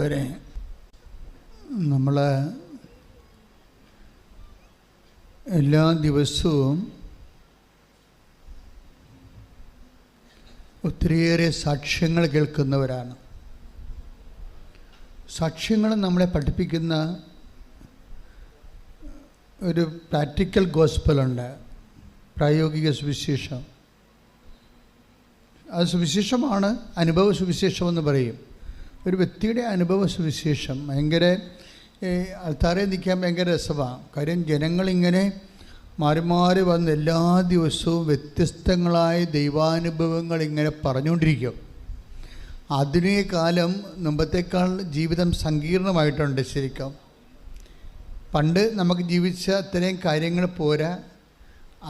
പ്രിയപ്പെട്ടവരെ, നമ്മൾ എല്ലാ ദിവസവും ഒത്തിരിയേറെ സാക്ഷ്യങ്ങൾ കേൾക്കുന്നവരാണ്. സാക്ഷ്യങ്ങൾ നമ്മളെ പഠിപ്പിക്കുന്ന ഒരു പ്രാക്ടിക്കൽ ഗോസ്പലുണ്ട്, പ്രായോഗിക സുവിശേഷം. അത് സുവിശേഷമാണ്, അനുഭവ സുവിശേഷമെന്ന് പറയും. ഒരു വ്യക്തിയുടെ അനുഭവ സുവിശേഷം ഭയങ്കര ആൾക്കാരെ നിൽക്കാൻ ഭയങ്കര രസമാണ്. കാര്യം ജനങ്ങളിങ്ങനെ മാറി മാറി വന്ന് എല്ലാ ദിവസവും വ്യത്യസ്തങ്ങളായ ദൈവാനുഭവങ്ങൾ ഇങ്ങനെ പറഞ്ഞുകൊണ്ടിരിക്കും. ആധുനിക കാലം മുമ്പത്തേക്കാൾ ജീവിതം സങ്കീർണമായിട്ടുണ്ട്. ശരിക്കും പണ്ട് നമുക്ക് ജീവിച്ച അത്രയും കാര്യങ്ങൾ പോരാ,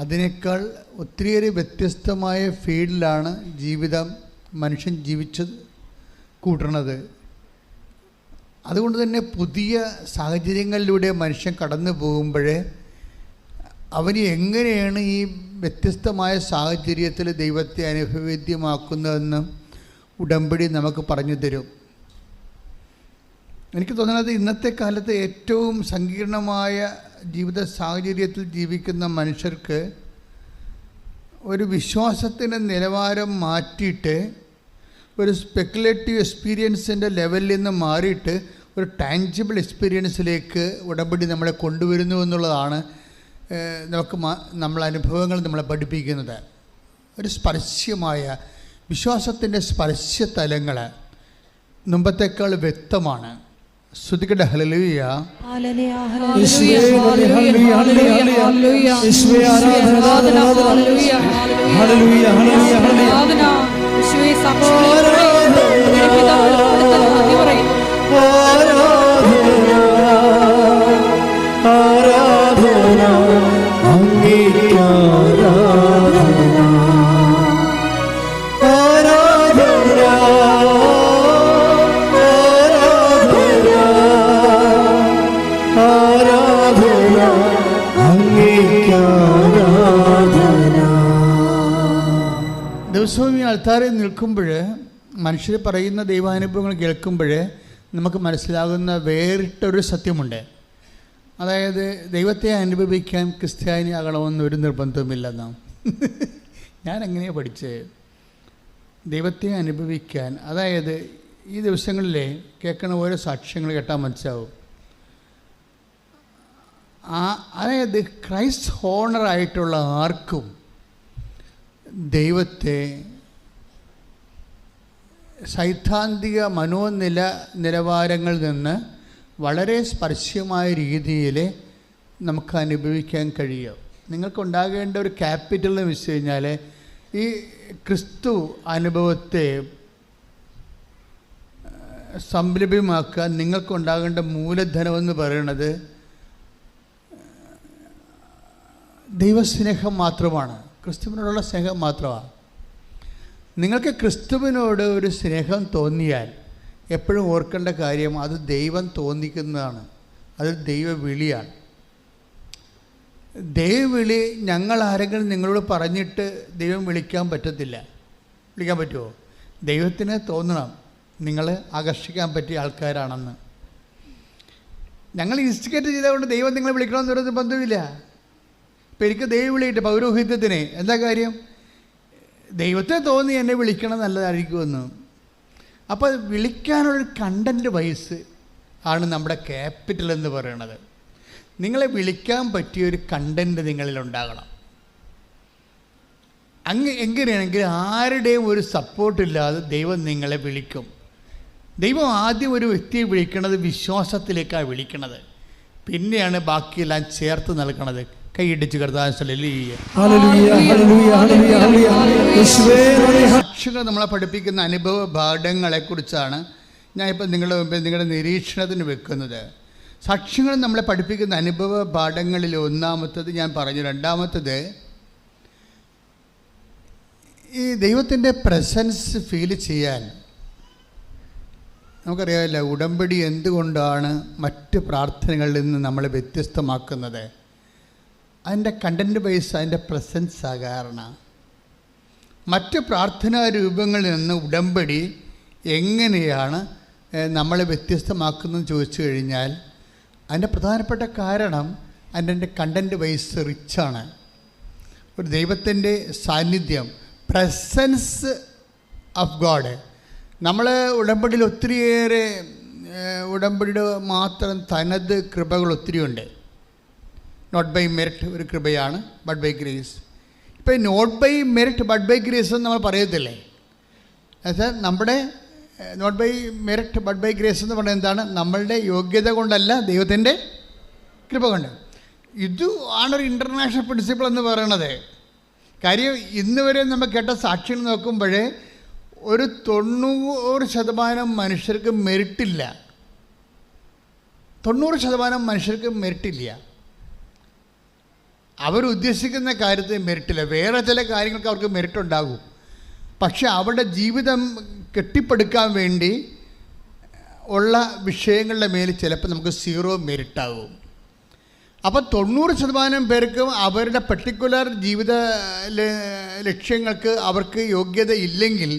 അതിനേക്കാൾ ഒത്തിരിയേറെ വ്യത്യസ്തമായ ഫീൽഡിലാണ് ജീവിതം മനുഷ്യൻ ജീവിച്ചത് കൂട്ടണത്. അതുകൊണ്ട് തന്നെ പുതിയ സാഹചര്യങ്ങളിലൂടെ മനുഷ്യൻ കടന്നു പോകുമ്പോൾ അവന് എങ്ങനെയാണ് ഈ വ്യത്യസ്തമായ സാഹചര്യത്തിൽ ദൈവത്തെ അനുഭവവേദ്യമാക്കുന്നതെന്ന് ഉടമ്പടി നമുക്ക് പറഞ്ഞു തരും. എനിക്ക് തോന്നുന്നത് ഇന്നത്തെ കാലത്ത് ഏറ്റവും സങ്കീർണമായ ജീവിത സാഹചര്യത്തിൽ ജീവിക്കുന്ന മനുഷ്യർക്ക് ഒരു വിശ്വാസത്തിൻ്റെ നിലവാരം മാറ്റിയിട്ട് ഒരു സ്പെക്കുലേറ്റീവ് എക്സ്പീരിയൻസിൻ്റെ ലെവലിൽ നിന്ന് മാറിയിട്ട് ഒരു ടാഞ്ചിബിൾ എക്സ്പീരിയൻസിലേക്ക് ഉടമ്പടി നമ്മളെ കൊണ്ടുവരുന്നു എന്നുള്ളതാണ് നമ്മളെ അനുഭവങ്ങൾ നമ്മളെ പഠിപ്പിക്കുന്നത്. ഒരു സ്പർശ്യമായ വിശ്വാസത്തിൻ്റെ സ്പർശ്യതലങ്ങൾ മുമ്പത്തേക്കാൾ വ്യക്തമാണ്. ശ്രുതിക്കട്ടെ ഹല്ലേലൂയ. ദിവസവും ഈ ആൾക്കാരെ നിൽക്കുമ്പോൾ, മനുഷ്യർ പറയുന്ന ദൈവാനുഭവങ്ങൾ കേൾക്കുമ്പോൾ നമുക്ക് മനസ്സിലാകുന്ന വേറിട്ടൊരു സത്യമുണ്ട്. അതായത് ദൈവത്തെ അനുഭവിക്കാൻ ക്രിസ്ത്യാനി ആകണമെന്നൊരു നിർബന്ധവുമില്ലെന്നാ. ഞാൻ എങ്ങനെയാണ് പഠിച്ചത്? ദൈവത്തെ അനുഭവിക്കാൻ, അതായത് ഈ ദിവസങ്ങളിലെ കേൾക്കുന്ന ഓരോ സാക്ഷ്യങ്ങൾ കേട്ടാൽ മനസ്സിലാവും. അതായത് ക്രൈസ്റ്റ് ഹോണറായിട്ടുള്ള ആർക്കും ദൈവത്തെ സൈദ്ധാന്തിക നിലവാരങ്ങളിൽ നിന്ന് വളരെ സ്പർശ്യമായ രീതിയിൽ നമുക്ക് അനുഭവിക്കാൻ കഴിയും. നിങ്ങൾക്കുണ്ടാകേണ്ട ഒരു ക്യാപിറ്റൽ എന്ന് വെച്ച് കഴിഞ്ഞാൽ ഈ ക്രിസ്തു അനുഭവത്തെ സംരംഭമാക്കാൻ നിങ്ങൾക്കുണ്ടാകേണ്ട മൂലധനമെന്ന് പറയുന്നത് ദൈവസ്നേഹം മാത്രമാണ്, ക്രിസ്തുവിനോടുള്ള സ്നേഹം മാത്രമാണ്. നിങ്ങൾക്ക് ക്രിസ്തുവിനോട് ഒരു സ്നേഹം തോന്നിയാൽ എപ്പോഴും ഓർക്കേണ്ട കാര്യം, അത് ദൈവം തോന്നിക്കുന്നതാണ്, അത് ദൈവവിളിയാണ്. ദൈവവിളി ഞങ്ങൾ ആരെങ്കിലും നിങ്ങളോട് പറഞ്ഞിട്ട് ദൈവം വിളിക്കാൻ പറ്റത്തില്ല. വിളിക്കാൻ പറ്റുമോ? ദൈവത്തിന് തോന്നണം നിങ്ങൾ ആകർഷിക്കാൻ പറ്റിയ ആൾക്കാരാണെന്ന്. ഞങ്ങൾ ഇൻസ്റ്റിഗേറ്റ് ചെയ്തുകൊണ്ട് ദൈവം നിങ്ങളെ വിളിക്കണമെന്നൊരു ബന്ധമില്ല. ഇപ്പം എനിക്ക് ദൈവം വിളിയിട്ട് പൗരോഹിത്യത്തിന് എന്താ കാര്യം? ദൈവത്തെ തോന്നി എന്നെ വിളിക്കണം നല്ലതായിരിക്കുമെന്ന്. അപ്പോൾ വിളിക്കാനുള്ളൊരു കണ്ടൻറ്റ് വൈസ് ആണ് നമ്മുടെ ക്യാപിറ്റൽ എന്ന് പറയുന്നത്. നിങ്ങളെ വിളിക്കാൻ പറ്റിയൊരു കണ്ടൻറ്റ് നിങ്ങളിലുണ്ടാകണം. എങ്ങനെയാണെങ്കിൽ ആരുടെയും ഒരു സപ്പോർട്ടില്ലാതെ ദൈവം നിങ്ങളെ വിളിക്കും. ദൈവം ആദ്യം ഒരു വ്യക്തിയെ വിളിക്കണത് വിശ്വാസത്തിലേക്കാണ് വിളിക്കണത്, പിന്നെയാണ് ബാക്കിയെല്ലാം ചേർത്ത് നൽകണത്. കൈയിടിച്ച് സാക്ഷികൾ നമ്മളെ പഠിപ്പിക്കുന്ന അനുഭവ പാഠങ്ങളെക്കുറിച്ചാണ് ഞാൻ ഇപ്പം നിങ്ങളുടെ മുമ്പിൽ നിങ്ങളുടെ നിരീക്ഷണത്തിന് വെക്കുന്നത്. സാക്ഷ്യങ്ങൾ നമ്മളെ പഠിപ്പിക്കുന്ന അനുഭവ പാഠങ്ങളിൽ ഒന്നാമത്തത് ഞാൻ പറഞ്ഞു. രണ്ടാമത്തത് ഈ ദൈവത്തിൻ്റെ പ്രസൻസ് ഫീൽ ചെയ്യാൻ. നമുക്കറിയാമല്ലോ ഉടമ്പടി എന്തുകൊണ്ടാണ് മറ്റ് പ്രാർത്ഥനകളിൽ നിന്ന് നമ്മളെ വ്യത്യസ്തമാക്കുന്നത്. അതിൻ്റെ കണ്ടൻറ്റ് ബേസ്, അതിൻ്റെ പ്രസൻസ് കാരണം. മറ്റ് പ്രാർത്ഥനാ രൂപങ്ങളിൽ നിന്ന് ഉടമ്പടി എങ്ങനെയാണ് നമ്മളെ വ്യത്യസ്തമാക്കുന്നതെന്ന് ചോദിച്ചു കഴിഞ്ഞാൽ അതിൻ്റെ പ്രധാനപ്പെട്ട കാരണം അതിൻ്റെ കണ്ടൻറ്റ് വൈസ് റിച്ചാണ്. ഒരു ദൈവത്തിൻ്റെ സാന്നിധ്യം, പ്രസൻസ് ഓഫ് ഗോഡ്. നമ്മൾ ഉടമ്പടിയിൽ ഒത്തിരിയേറെ ഉടമ്പടിയുടെ മാത്രം തനത് കൃപകൾ ഒത്തിരിയുണ്ട്. നോട്ട് ബൈ മെറിറ്റ് ഒരു കൃപയാണ്, ബട്ട് ബൈ ഗ്രേസ്. ഇപ്പോൾ not by merit but by grace എന്ന് നമ്മൾ പറയത്തില്ലേ? എന്നുവെച്ചാൽ നമ്മുടെ not by merit but by grace എന്ന് പറയുന്നത് എന്താണ്? നമ്മളുടെ യോഗ്യത കൊണ്ടല്ല, ദൈവത്തിൻ്റെ കൃപ കൊണ്ട്. ഇത് ആണൊരു ഇൻ്റർനാഷണൽ പ്രിൻസിപ്പിൾ എന്ന് പറയണത്. കാര്യം ഇന്ന് വരെ നമ്മൾ കേട്ട സാക്ഷികൾ നോക്കുമ്പോൾ ഒരു 90% മനുഷ്യർക്ക് മെറിറ്റില്ല. 90% മനുഷ്യർക്ക് മെറിറ്റില്ല. അവരുദ്ദേശിക്കുന്ന കാര്യത്തിൽ മെറിറ്റില്ല. വേറെ ചില കാര്യങ്ങൾക്ക് അവർക്ക് മെറിറ്റ് ഉണ്ടാകും. പക്ഷെ അവരുടെ ജീവിതം കെട്ടിപ്പടുക്കാൻ വേണ്ടി ഉള്ള വിഷയങ്ങളുടെ മേൽ ചിലപ്പോൾ നമുക്ക് 0 മെറിറ്റാകും. അപ്പോൾ 90% പേർക്കും അവരുടെ പർട്ടിക്കുലർ ജീവിത ലക്ഷ്യങ്ങൾക്ക് അവർക്ക് യോഗ്യത ഇല്ലെങ്കിൽ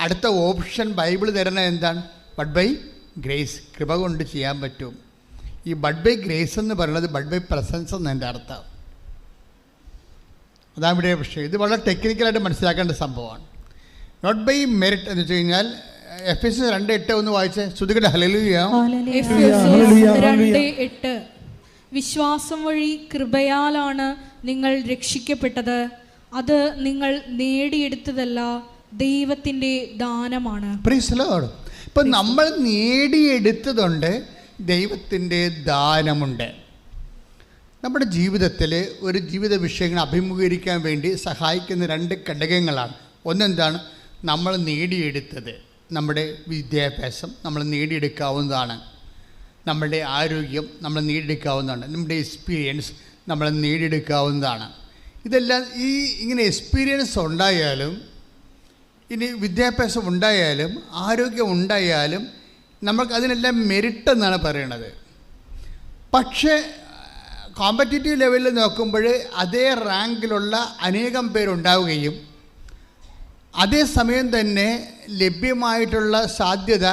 അടുത്ത ഓപ്ഷൻ ബൈബിൾ തരുന്നത് എന്താണ്? ബട്ട് ബൈ ഗ്രേസ്, കൃപ കൊണ്ട് ചെയ്യാൻ പറ്റും. ഈ ബട്ട് ബൈ ഗ്രേസ് എന്ന് പറയുന്നത് ബട്ട് ബൈ പ്രസൻസ് എന്നതിൻ്റെ അർത്ഥം. അതാണ് ഇവിടെ വിഷയം. ഇത് വളരെ ടെക്നിക്കലായിട്ട് മനസ്സിലാക്കേണ്ട സംഭവമാണ്. നോട്ട് ബൈ മെറിറ്റ് എന്ന് വെച്ച് കഴിഞ്ഞാൽ എഫെസ്യസ് 2:8 ഒന്ന് വായിച്ച് ശ്രുതികട്ടെ. ഹല്ലേലൂയ. എഫെസ്യസ് 2:8 വിശ്വാസം വഴി കൃപയാലാണ് നിങ്ങൾ രക്ഷിക്കപ്പെട്ടത്, അത് നിങ്ങൾ നേടിയെടുത്തതല്ല, ദൈവത്തിൻ്റെ ദാനമാണ്. Praise the Lord. ഇപ്പം നമ്മൾ നേടിയെടുത്തതുണ്ട്, ദൈവത്തിൻ്റെ ദാനമുണ്ട്. നമ്മുടെ ജീവിതത്തിൽ ഒരു ജീവിത വിഷയങ്ങൾ അഭിമുഖീകരിക്കാൻ വേണ്ടി സഹായിക്കുന്ന 2 ഘടകങ്ങളാണ്. ഒന്നെന്താണ്? നമ്മൾ നേടിയെടുത്തത്. നമ്മുടെ വിദ്യാഭ്യാസം നമ്മൾ നേടിയെടുക്കാവുന്നതാണ്. നമ്മുടെ ആരോഗ്യം നമ്മൾ നേടിയെടുക്കാവുന്നതാണ്. നമ്മുടെ എക്സ്പീരിയൻസ് നമ്മൾ നേടിയെടുക്കാവുന്നതാണ്. ഇതെല്ലാം ഇങ്ങനെ എക്സ്പീരിയൻസ് ഉണ്ടായാലും, ഇനി വിദ്യാഭ്യാസം ഉണ്ടായാലും, ആരോഗ്യം ഉണ്ടായാലും നമുക്ക് അതിനെല്ലാം മെറിറ്റ് എന്നാണ് പറയണത്. പക്ഷേ കോമ്പറ്റീറ്റീവ് ലെവലിൽ നോക്കുമ്പോൾ അതേ റാങ്കിലുള്ള അനേകം പേരുണ്ടാവുകയും അതേസമയം തന്നെ ലഭ്യമായിട്ടുള്ള സാധ്യത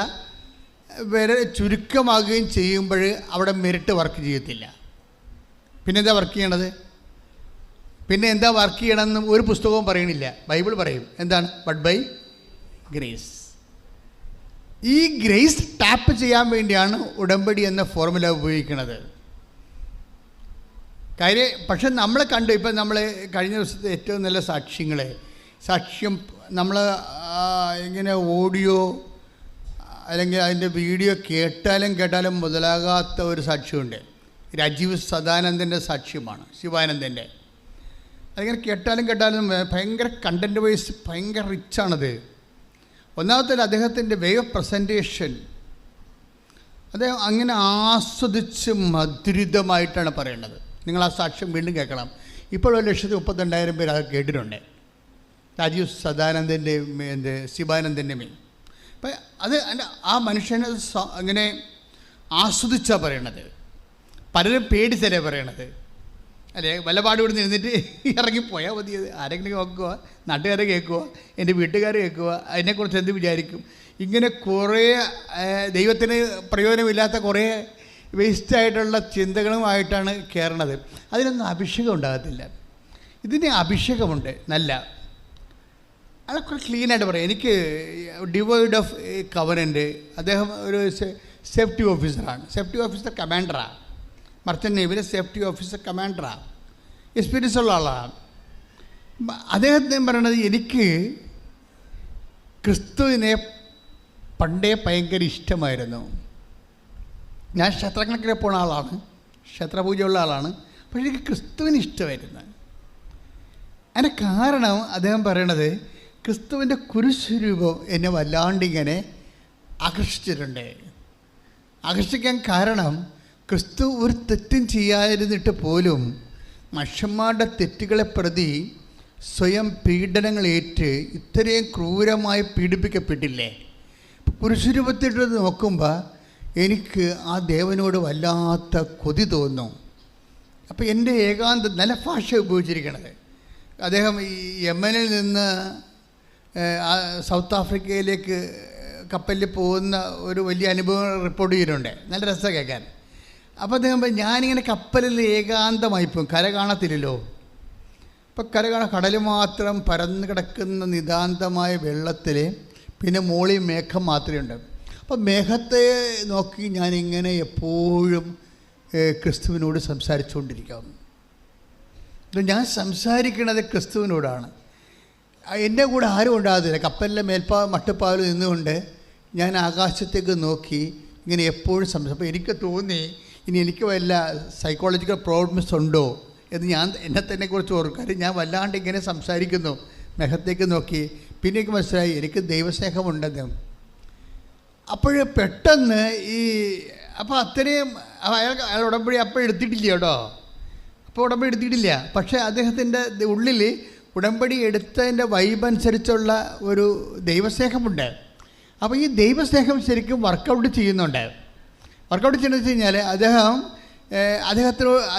വരെ ചുരുക്കമാകുകയും ചെയ്യുമ്പോൾ അവിടെ മെറിറ്റ് വർക്ക് ചെയ്യത്തില്ല. പിന്നെന്താ വർക്ക് ചെയ്യണത്? പിന്നെ എന്താ വർക്ക് ചെയ്യണമെന്ന് ഒരു പുസ്തകവും പറയണില്ല. ബൈബിൾ പറയും എന്താണ്? But by grace. ഈ ഗ്രേസ് ടാപ്പ് ചെയ്യാൻ വേണ്ടിയാണ് ഉടമ്പടി എന്ന ഫോർമുല ഉപയോഗിക്കുന്നത്. കാര്യം പക്ഷെ നമ്മൾ കണ്ടു, ഇപ്പം നമ്മൾ കഴിഞ്ഞ ദിവസത്തെ ഏറ്റവും നല്ല സാക്ഷ്യം നമ്മൾ ഇങ്ങനെ ഓഡിയോ അല്ലെങ്കിൽ അതിൻ്റെ വീഡിയോ കേട്ടാലും മുതലാകാത്ത ഒരു സാക്ഷ്യമുണ്ട്. രാജീവ് സദാനന്ദൻ്റെ സാക്ഷ്യമാണ്, ശിവാനന്ദൻ്റെ. അതിങ്ങനെ കേട്ടാലും ഭയങ്കര കണ്ടൻറ്റ് വൈസ് ഭയങ്കര റിച്ചാണത്. ഒന്നാമത്തെ അദ്ദേഹത്തിൻ്റെ വേ ഓഫ് പ്രസൻറ്റേഷൻ, അദ്ദേഹം അങ്ങനെ ആസ്വദിച്ച് മധുരിതമായിട്ടാണ് പറയുന്നത്. നിങ്ങൾ ആ സാക്ഷ്യം വീണ്ടും കേൾക്കണം. ഇപ്പോൾ 1,32,000 പേര് അത് കേട്ടിട്ടുണ്ട്. രാജീവ് സദാനന്ദൻ്റെ ശിവാനന്ദൻ്റെ മേൽ. അപ്പം അത് ആ മനുഷ്യനെ അങ്ങനെ ആസ്വദിച്ചാണ് പറയണത്. പലരും പേടിച്ചല്ലേ പറയണത്, അല്ലേ? വല്ലപാട് ഇവിടെ നിന്നിട്ട് ഇറങ്ങിപ്പോയാൽ മതി. ആരെങ്കിലും കേൾക്കുക, നാട്ടുകാരെ കേൾക്കുക, എൻ്റെ വീട്ടുകാർ കേൾക്കുക, അതിനെക്കുറിച്ച് എന്ത് വിചാരിക്കും? ഇങ്ങനെ കുറേ ദൈവത്തിന് പ്രയോജനമില്ലാത്ത കുറേ വേസ്റ്റായിട്ടുള്ള ചിന്തകളുമായിട്ടാണ് കയറണത്. അതിനൊന്നും അഭിഷേകം ഉണ്ടാകത്തില്ല. ഇതിന് അഭിഷേകമുണ്ട് നല്ല. അതൊക്കെ ക്ലീനായിട്ട് പറയാം. എനിക്ക് ഡിവൈഡ് ഓഫ് കവനൻ്റ്, അദ്ദേഹം ഒരു സേഫ്റ്റി ഓഫീസറാണ്, സേഫ്റ്റി ഓഫീസർ കമാൻഡറാണ്, മർച്ചൻ്റ് നേവിയിലെ സേഫ്റ്റി ഓഫീസർ കമാൻഡറാണ്, എക്സ്പീരിയൻസ് ഉള്ള ആളാണ്. അദ്ദേഹത്തിന് പറയണത്, എനിക്ക് ക്രിസ്തുവിനെ പണ്ടേ ഭയങ്കര ഇഷ്ടമായിരുന്നു. ഞാൻ ക്ഷേത്രങ്ങളൊക്കെ പോണ ആളാണ്, ക്ഷേത്രപൂജയുള്ള ആളാണ്, പക്ഷേ എനിക്ക് ക്രിസ്തുവിന് ഇഷ്ടമായിരുന്നു. അതിൻ്റെ കാരണം അദ്ദേഹം പറയണത്, ക്രിസ്തുവിൻ്റെ കുരിശുരൂപം എന്നെ വല്ലാണ്ടിങ്ങനെ ആകർഷിച്ചിട്ടുണ്ട്. ആകർഷിക്കാൻ കാരണം ക്രിസ്തു ഒരു തെറ്റും ചെയ്യാതിരുന്നിട്ട് പോലും മനുഷ്യന്മാരുടെ തെറ്റുകളെ പ്രതി സ്വയം പീഡനങ്ങളേറ്റ് ഇത്രയും ക്രൂരമായി പീഡിപ്പിക്കപ്പെട്ടില്ലേ? കുരിശുരൂപത്തിട്ട് നോക്കുമ്പോൾ എനിക്ക് ആ ദേവനോട് വല്ലാത്ത കൊതി തോന്നും. അപ്പോൾ എൻ്റെ ഏകാന്ത നല്ല ഭാഷ ഉപയോഗിച്ചിരിക്കണത്. അദ്ദേഹം ഈ യമനിൽ നിന്ന് സൗത്ത് ആഫ്രിക്കയിലേക്ക് കപ്പലിൽ പോകുന്ന ഒരു വലിയ അനുഭവം റിപ്പോർട്ട് ചെയ്തിട്ടുണ്ട്. നല്ല രസമാണ് കേൾക്കാൻ. അപ്പോൾ അദ്ദേഹം ഞാനിങ്ങനെ കപ്പലിൽ ഏകാന്തമായി പോകും, കര കാണത്തില്ലല്ലോ. ഇപ്പം കടൽ മാത്രം പരന്നു കിടക്കുന്ന നിതാന്തമായ വെള്ളത്തിൽ പിന്നെ മോളിൽ മേഘം മാത്രമേ ഉണ്ട്. അപ്പം മേഘത്തെ നോക്കി ഞാനിങ്ങനെ എപ്പോഴും ക്രിസ്തുവിനോട് സംസാരിച്ചുകൊണ്ടിരിക്കാം. ഞാൻ സംസാരിക്കുന്നത് ക്രിസ്തുവിനോടാണ്. എൻ്റെ കൂടെ ആരും ഉണ്ടാകത്തില്ല. കപ്പലിലെ മട്ടുപ്പാവിൽ നിന്നുകൊണ്ട് ഞാൻ ആകാശത്തേക്ക് നോക്കി ഇങ്ങനെ എപ്പോഴും അപ്പോൾ എനിക്ക് തോന്നി ഇനി എനിക്ക് വല്ല സൈക്കോളജിക്കൽ പ്രോബ്ലംസ് ഉണ്ടോ എന്ന് ഞാൻ എന്നെ തന്നെ കുറിച്ച് ഓർക്കാറ്. ഞാൻ വല്ലാണ്ട് ഇങ്ങനെ സംസാരിക്കുന്നു, മേഘത്തേക്ക് നോക്കി. പിന്നെ എനിക്ക് മനസ്സിലായി എനിക്ക് ദൈവസ്നേഹമുണ്ടെന്ന്. അപ്പോൾ പെട്ടെന്ന് അപ്പോൾ അത്രയും അയാൾ ഉടമ്പടി അപ്പോൾ എടുത്തിട്ടില്ല കേട്ടോ. അപ്പോൾ ഉടമ്പടി എടുത്തിട്ടില്ല. പക്ഷേ അദ്ദേഹത്തിൻ്റെ ഉള്ളിൽ ഉടമ്പടി എടുത്തതിൻ്റെ വൈബ് അനുസരിച്ചുള്ള ഒരു ദൈവസ്നേഹമുണ്ട്. അപ്പോൾ ഈ ദൈവസ്നേഹം ശരിക്കും വർക്കൗട്ട് ചെയ്യുന്നുണ്ട്. വർക്കൗട്ട് ചെയ്യുന്നത് വെച്ച് കഴിഞ്ഞാൽ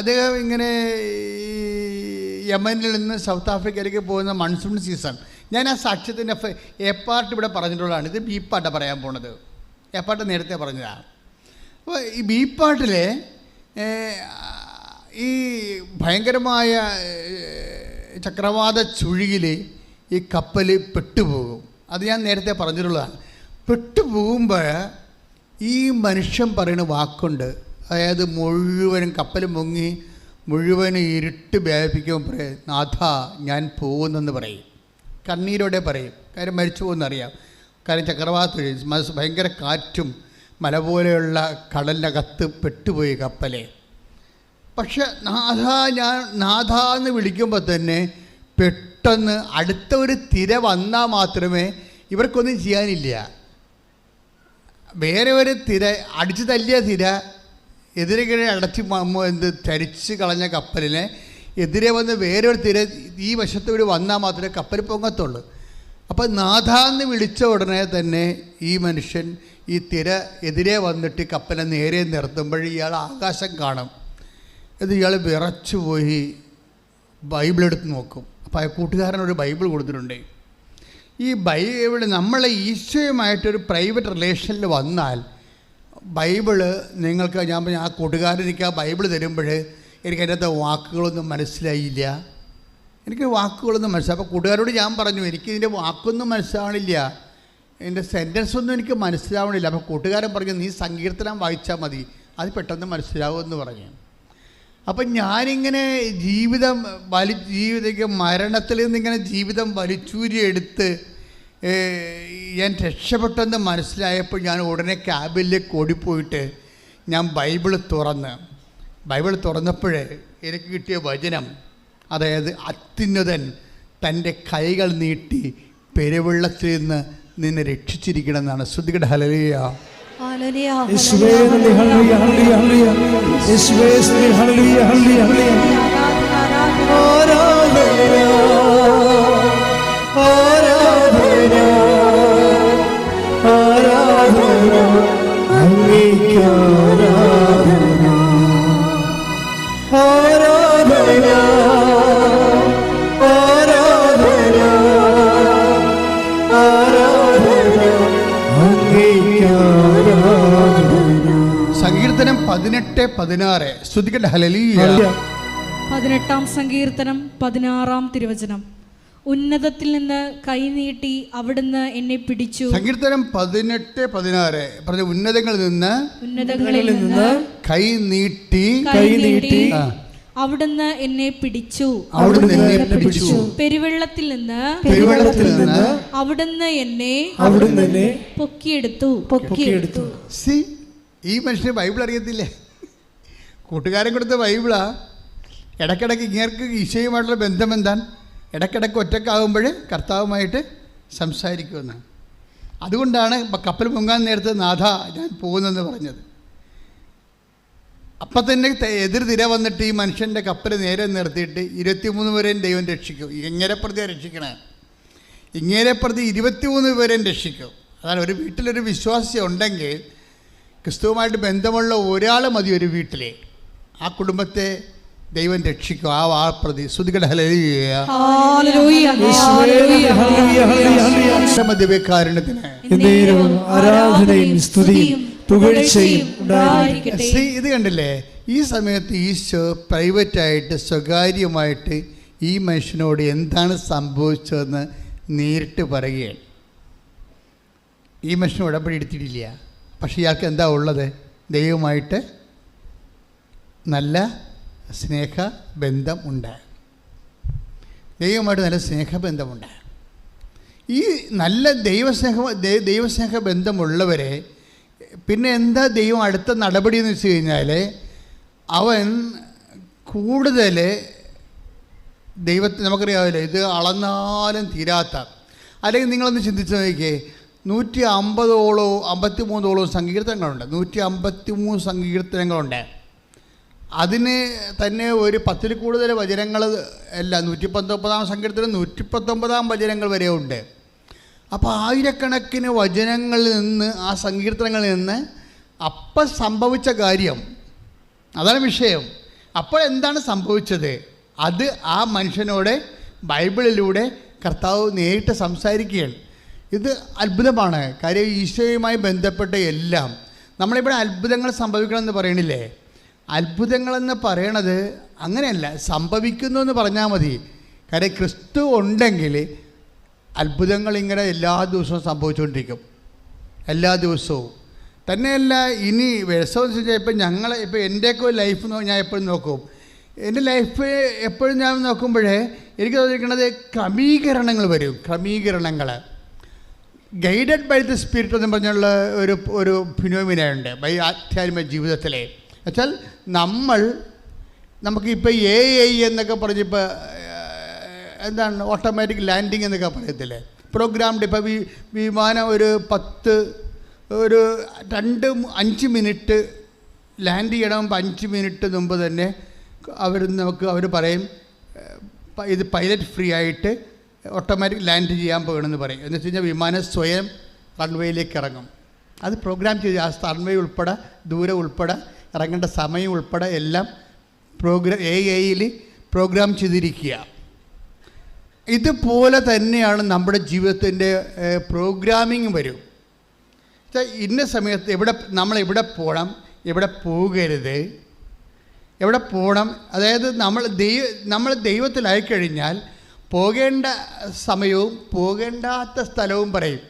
അദ്ദേഹം ഇങ്ങനെ യമനിൽ നിന്ന് സൗത്ത് ആഫ്രിക്കയിലേക്ക് പോകുന്ന മൺസൂൺ സീസൺ. ഞാൻ ആ സാക്ഷ്യത്തിൻ്റെ എ പാർട്ട് ഇവിടെ പറഞ്ഞിട്ടുള്ളതാണ്. ഇത് ബി പാർട്ടാണ് പറയാൻ പോണത്. എ പാർട്ട് നേരത്തെ പറഞ്ഞതാണ്. അപ്പോൾ ഈ ബി പാർട്ടിൽ ഈ ഭയങ്കരമായ ചക്രവാത ചുഴിയിൽ ഈ കപ്പൽ പെട്ടുപോകും. അത് ഞാൻ നേരത്തെ പറഞ്ഞിട്ടുള്ളതാണ്. പെട്ടുപോകുമ്പോൾ ഈ മനുഷ്യൻ പറയുന്ന വാക്കുണ്ട്. അതായത് മുഴുവനും കപ്പൽ മുങ്ങി മുഴുവനും ഇരുട്ട് വ്യാപിക്കുമ്പോൾ പറയും, നാഥ ഞാൻ പോകുന്നെന്ന് പറയും. കണ്ണീരോടെ പറയും. കാര്യം മരിച്ചു പോകുന്നറിയാം. കാര്യം ചക്രവാത ഭയങ്കര കാറ്റും മല പോലെയുള്ള കടലിനകത്ത് പെട്ടുപോയി കപ്പലെ. പക്ഷെ നാഥ എന്ന് വിളിക്കുമ്പോൾ തന്നെ പെട്ടെന്ന് അടുത്ത ഒരു തിര വന്നാൽ മാത്രമേ ഇവർക്കൊന്നും ചെയ്യാനില്ല. വേറെ ഒരു തിര അടിച്ചു തല്ലിയ തിര എതിരെ തരിച്ച് കളഞ്ഞ കപ്പലിനെ എതിരെ വന്ന് വേറൊരു തിര ഈ വശത്തോട് വന്നാൽ മാത്രമേ കപ്പൽ പൊങ്ങത്തുള്ളൂ. അപ്പോൾ നാഥ എന്ന് വിളിച്ച ഉടനെ തന്നെ ഈ മനുഷ്യൻ ഈ തിര എതിരെ വന്നിട്ട് കപ്പലെ നേരെ നിർത്തുമ്പോൾ ഇയാൾ ആകാശം കാണും. ഇത് ഇയാൾ വിറച്ചു പോയി ബൈബിളെടുത്ത് നോക്കും. അപ്പോൾ ആ കൂട്ടുകാരനൊരു ബൈബിൾ കൊടുത്തിട്ടുണ്ട്. ഈ ബൈബിൾ നമ്മളെ ഈശോയുമായിട്ടൊരു പ്രൈവറ്റ് റിലേഷനിൽ വന്നാൽ ബൈബിള് നിങ്ങൾക്ക് ആ കൂട്ടുകാരൻ എനിക്ക് ആ ബൈബിൾ തരുമ്പോൾ എനിക്ക് അതിനകത്ത് വാക്കുകളൊന്നും മനസ്സിലായില്ല. എനിക്ക് വാക്കുകളൊന്നും മനസ്സിലായി. അപ്പോൾ കൂട്ടുകാരോട് ഞാൻ പറഞ്ഞു എനിക്കിതിൻ്റെ വാക്കൊന്നും മനസ്സിലാവണില്ല, എൻ്റെ സെൻറ്റൻസ് ഒന്നും എനിക്ക് മനസ്സിലാവണില്ല. അപ്പോൾ കൂട്ടുകാരൻ പറഞ്ഞു നീ സങ്കീർത്തനം വായിച്ചാൽ മതി, അത് പെട്ടെന്ന് മനസ്സിലാവുമെന്ന് പറഞ്ഞു. അപ്പം ഞാനിങ്ങനെ ജീവിതം മരണത്തിൽ നിന്നിങ്ങനെ ജീവിതം വലിച്ചൂരിയെടുത്ത് ഞാൻ രക്ഷപ്പെട്ടെന്ന് മനസ്സിലായപ്പോൾ ഞാൻ ഉടനെ ക്യാബിലേക്ക് ഓടിപ്പോയിട്ട് ഞാൻ ബൈബിൾ തുറന്നപ്പോഴേ എനിക്ക് കിട്ടിയ വചനം, അതായത് അത്യുന്നതൻ തൻ്റെ കൈകൾ നീട്ടി പെരുവെള്ളത്തിൽ നിന്ന് നിന്നെ രക്ഷിച്ചിരിക്കണമെന്നാണ്. ശ്രുതികട ഹല്ലേലൂയ. സങ്കീർത്തനം 18:16. സ്തുതിക്കട്ടെ ഹല്ലേലൂയ. 18-ാം സങ്കീർത്തനം 16-ാം തിരുവചനം. ഉന്നതത്തിൽ നിന്ന് കൈനീട്ടി അവിടുന്ന് എന്നെ പിടിച്ചു. സങ്കീർത്തനം 18:16 പറഞ്ഞ ഉന്നതങ്ങളിൽ നിന്ന് കൈനീട്ടി അവിടുന്ന് എന്നെ പിടിച്ചു. പെരുവെള്ളത്തിൽ നിന്ന് അവിടുന്ന് എന്നെ പൊക്കിയെടുത്തു. ഈ മനുഷ്യന് ബൈബിൾ അറിയത്തില്ലേ? കൂട്ടുകാരൻ കൊടുത്ത ബൈബിളാ. ഇടയ്ക്കിടയ്ക്ക് ഇങ്ങേർക്ക് ഈശോയുമായിട്ടുള്ള ബന്ധം എന്താണ്? ഇടയ്ക്കിടയ്ക്ക് ഒറ്റക്കാകുമ്പോൾ കർത്താവുമായിട്ട് സംസാരിക്കുമെന്ന്. അതുകൊണ്ടാണ് കപ്പൽ മുങ്ങാൻ നേരത്ത് നാഥ ഞാൻ പോകുന്നെന്ന് പറഞ്ഞത്. അപ്പം തന്നെ എതിർ തിര വന്നിട്ട് ഈ മനുഷ്യൻ്റെ കപ്പൽ നേരെ നിർത്തിയിട്ട് 23 പേരെയും ദൈവം രക്ഷിക്കും. ഇങ്ങേരെ പ്രതി രക്ഷിക്കണേ, ഇങ്ങേരെ പ്രതി 23 പേരെയും രക്ഷിക്കും. അതാണ് ഒരു വീട്ടിലൊരു വിശ്വാസി ഉണ്ടെങ്കിൽ, ക്രിസ്തുവുമായിട്ട് ബന്ധമുള്ള ഒരാൾ മതി ഒരു വീട്ടിലെ. ആ കുടുംബത്തെ ദൈവം രക്ഷിക്കും. ആ പ്രതി ശ്രുതികട ഹല്ലേലൂയ. ഹല്ലേലൂയ, ഹല്ലേലൂയ, ഹല്ലേലൂയ. ദിവ്യകാരുണ്യത്തിന് ആരാധനയും സ്തുതിയും പുകഴ്ചയും ഉണ്ടായിരിക്കട്ടെ. ഇത് കണ്ടില്ലേ, ഈ സമയത്ത് ഈശോ പ്രൈവറ്റായിട്ട് സ്വകാര്യമായിട്ട് ഈ മനുഷ്യനോട് എന്താണ് സംഭവിച്ചതെന്ന് നേരിട്ട് പറയുകയാണ്. ഈ മനുഷ്യന് ഉടമ്പടി എടുത്തിട്ടില്ല, പക്ഷേ ഇയാൾക്ക് എന്താ ഉള്ളത്? ദൈവമായിട്ട് നല്ല സ്നേഹബന്ധം ഉണ്ട്. ദൈവമായിട്ട് നല്ല സ്നേഹബന്ധമുണ്ട്. ഈ നല്ല ദൈവസ്നേഹ ബന്ധമുള്ളവരെ പിന്നെ എന്താ ദൈവം അടുത്ത നടപടി എന്ന് വെച്ച് കഴിഞ്ഞാൽ, അവൻ കൂടുതൽ ദൈവത്തെ നമുക്കറിയാമല്ലോ, ഇത് അളന്നാലും തീരാത്ത, അല്ലെങ്കിൽ നിങ്ങളൊന്ന് ചിന്തിച്ച് നോക്കിയേ, 150ഓളവും 53ഓളവും സങ്കീർത്തനങ്ങളുണ്ട്. 153 സങ്കീർത്തനങ്ങളുണ്ട്. അതിന് തന്നെ ഒരു 10ൽ കൂടുതൽ വചനങ്ങൾ അല്ല, 119 സങ്കീർത്തനം 119 വചനങ്ങൾ വരെ ഉണ്ട്. അപ്പോൾ ആയിരക്കണക്കിന് വചനങ്ങളിൽ നിന്ന്, ആ സങ്കീർത്തനങ്ങളിൽ നിന്ന് അപ്പം സംഭവിച്ച കാര്യം, അതാണ് വിഷയം. അപ്പോൾ എന്താണ് സംഭവിച്ചത്? അത് ആ മനുഷ്യനോട് ബൈബിളിലൂടെ കർത്താവ് നേരിട്ട് സംസാരിക്കുകയാണ്. ഇത് അത്ഭുതമാണ്. കാര്യം ഈശോയുമായി ബന്ധപ്പെട്ട എല്ലാം നമ്മളിവിടെ അത്ഭുതങ്ങൾ സംഭവിക്കണമെന്ന് പറയണില്ലേ? അത്ഭുതങ്ങളെന്ന് പറയണത് അങ്ങനെയല്ല, സംഭവിക്കുന്നു എന്ന് പറഞ്ഞാൽ മതി. കാര്യം ക്രിസ്തു ഉണ്ടെങ്കിൽ അത്ഭുതങ്ങൾ ഇങ്ങനെ എല്ലാ ദിവസവും സംഭവിച്ചുകൊണ്ടിരിക്കും, എല്ലാ ദിവസവും. തന്നെയല്ല, ഇനി വിഷമം വെച്ചാൽ ഇപ്പോൾ എൻ്റെയൊക്കെ ലൈഫ് ഞാൻ എപ്പോഴും നോക്കും. എൻ്റെ ലൈഫ് എപ്പോഴും ഞാൻ നോക്കുമ്പോഴേ എനിക്ക് തോന്നിയിരിക്കുന്നത് ക്രമീകരണങ്ങൾ വരും. ക്രമീകരണങ്ങൾ ഗൈഡഡ് ബൈ ദ സ്പിരിറ്റ് എന്ന് പറഞ്ഞുള്ള ഒരു ഫിനോമിനുണ്ട് ആധ്യാത്മിക ജീവിതത്തിലെ. വെച്ചാൽ നമുക്കിപ്പോൾ AI എന്നൊക്കെ പറഞ്ഞിപ്പോൾ എന്താണ് ഓട്ടോമാറ്റിക് ലാൻഡിങ് എന്നൊക്കെ പറയത്തില്ലേ, പ്രോഗ്രാംഡ്. ഇപ്പോൾ വിമാനം ഒരു 5 മിനിറ്റ് ലാൻഡ് ചെയ്യണം. 5 മിനിറ്റ് മുമ്പ് തന്നെ അവർ പറയും ഇത് പൈലറ്റ് ഫ്രീ ആയിട്ട് ഓട്ടോമാറ്റിക് ലാൻഡ് ചെയ്യാൻ പോകണമെന്ന് പറയും. എന്ന് വെച്ച് കഴിഞ്ഞാൽ വിമാനം സ്വയം റൺവേയിലേക്ക് ഇറങ്ങും. അത് പ്രോഗ്രാം ചെയ്ത് ആ റൺവേ ഉൾപ്പെടെ ദൂരം ഉൾപ്പെടെ ഇറങ്ങേണ്ട സമയം ഉൾപ്പെടെ എല്ലാം AIയിൽ പ്രോഗ്രാം ചെയ്തിരിക്കുക. ഇതുപോലെ തന്നെയാണ് നമ്മുടെ ജീവിതത്തിൻ്റെ പ്രോഗ്രാമിങ് വരും. ഇന്ന സമയത്ത് നമ്മളെവിടെ പോകണം, എവിടെ പോകരുത്, എവിടെ പോകണം. അതായത് നമ്മൾ ദൈവത്തിലായിക്കഴിഞ്ഞാൽ പോകേണ്ട സമയവും പോകേണ്ടാത്ത സ്ഥലവും പറയും.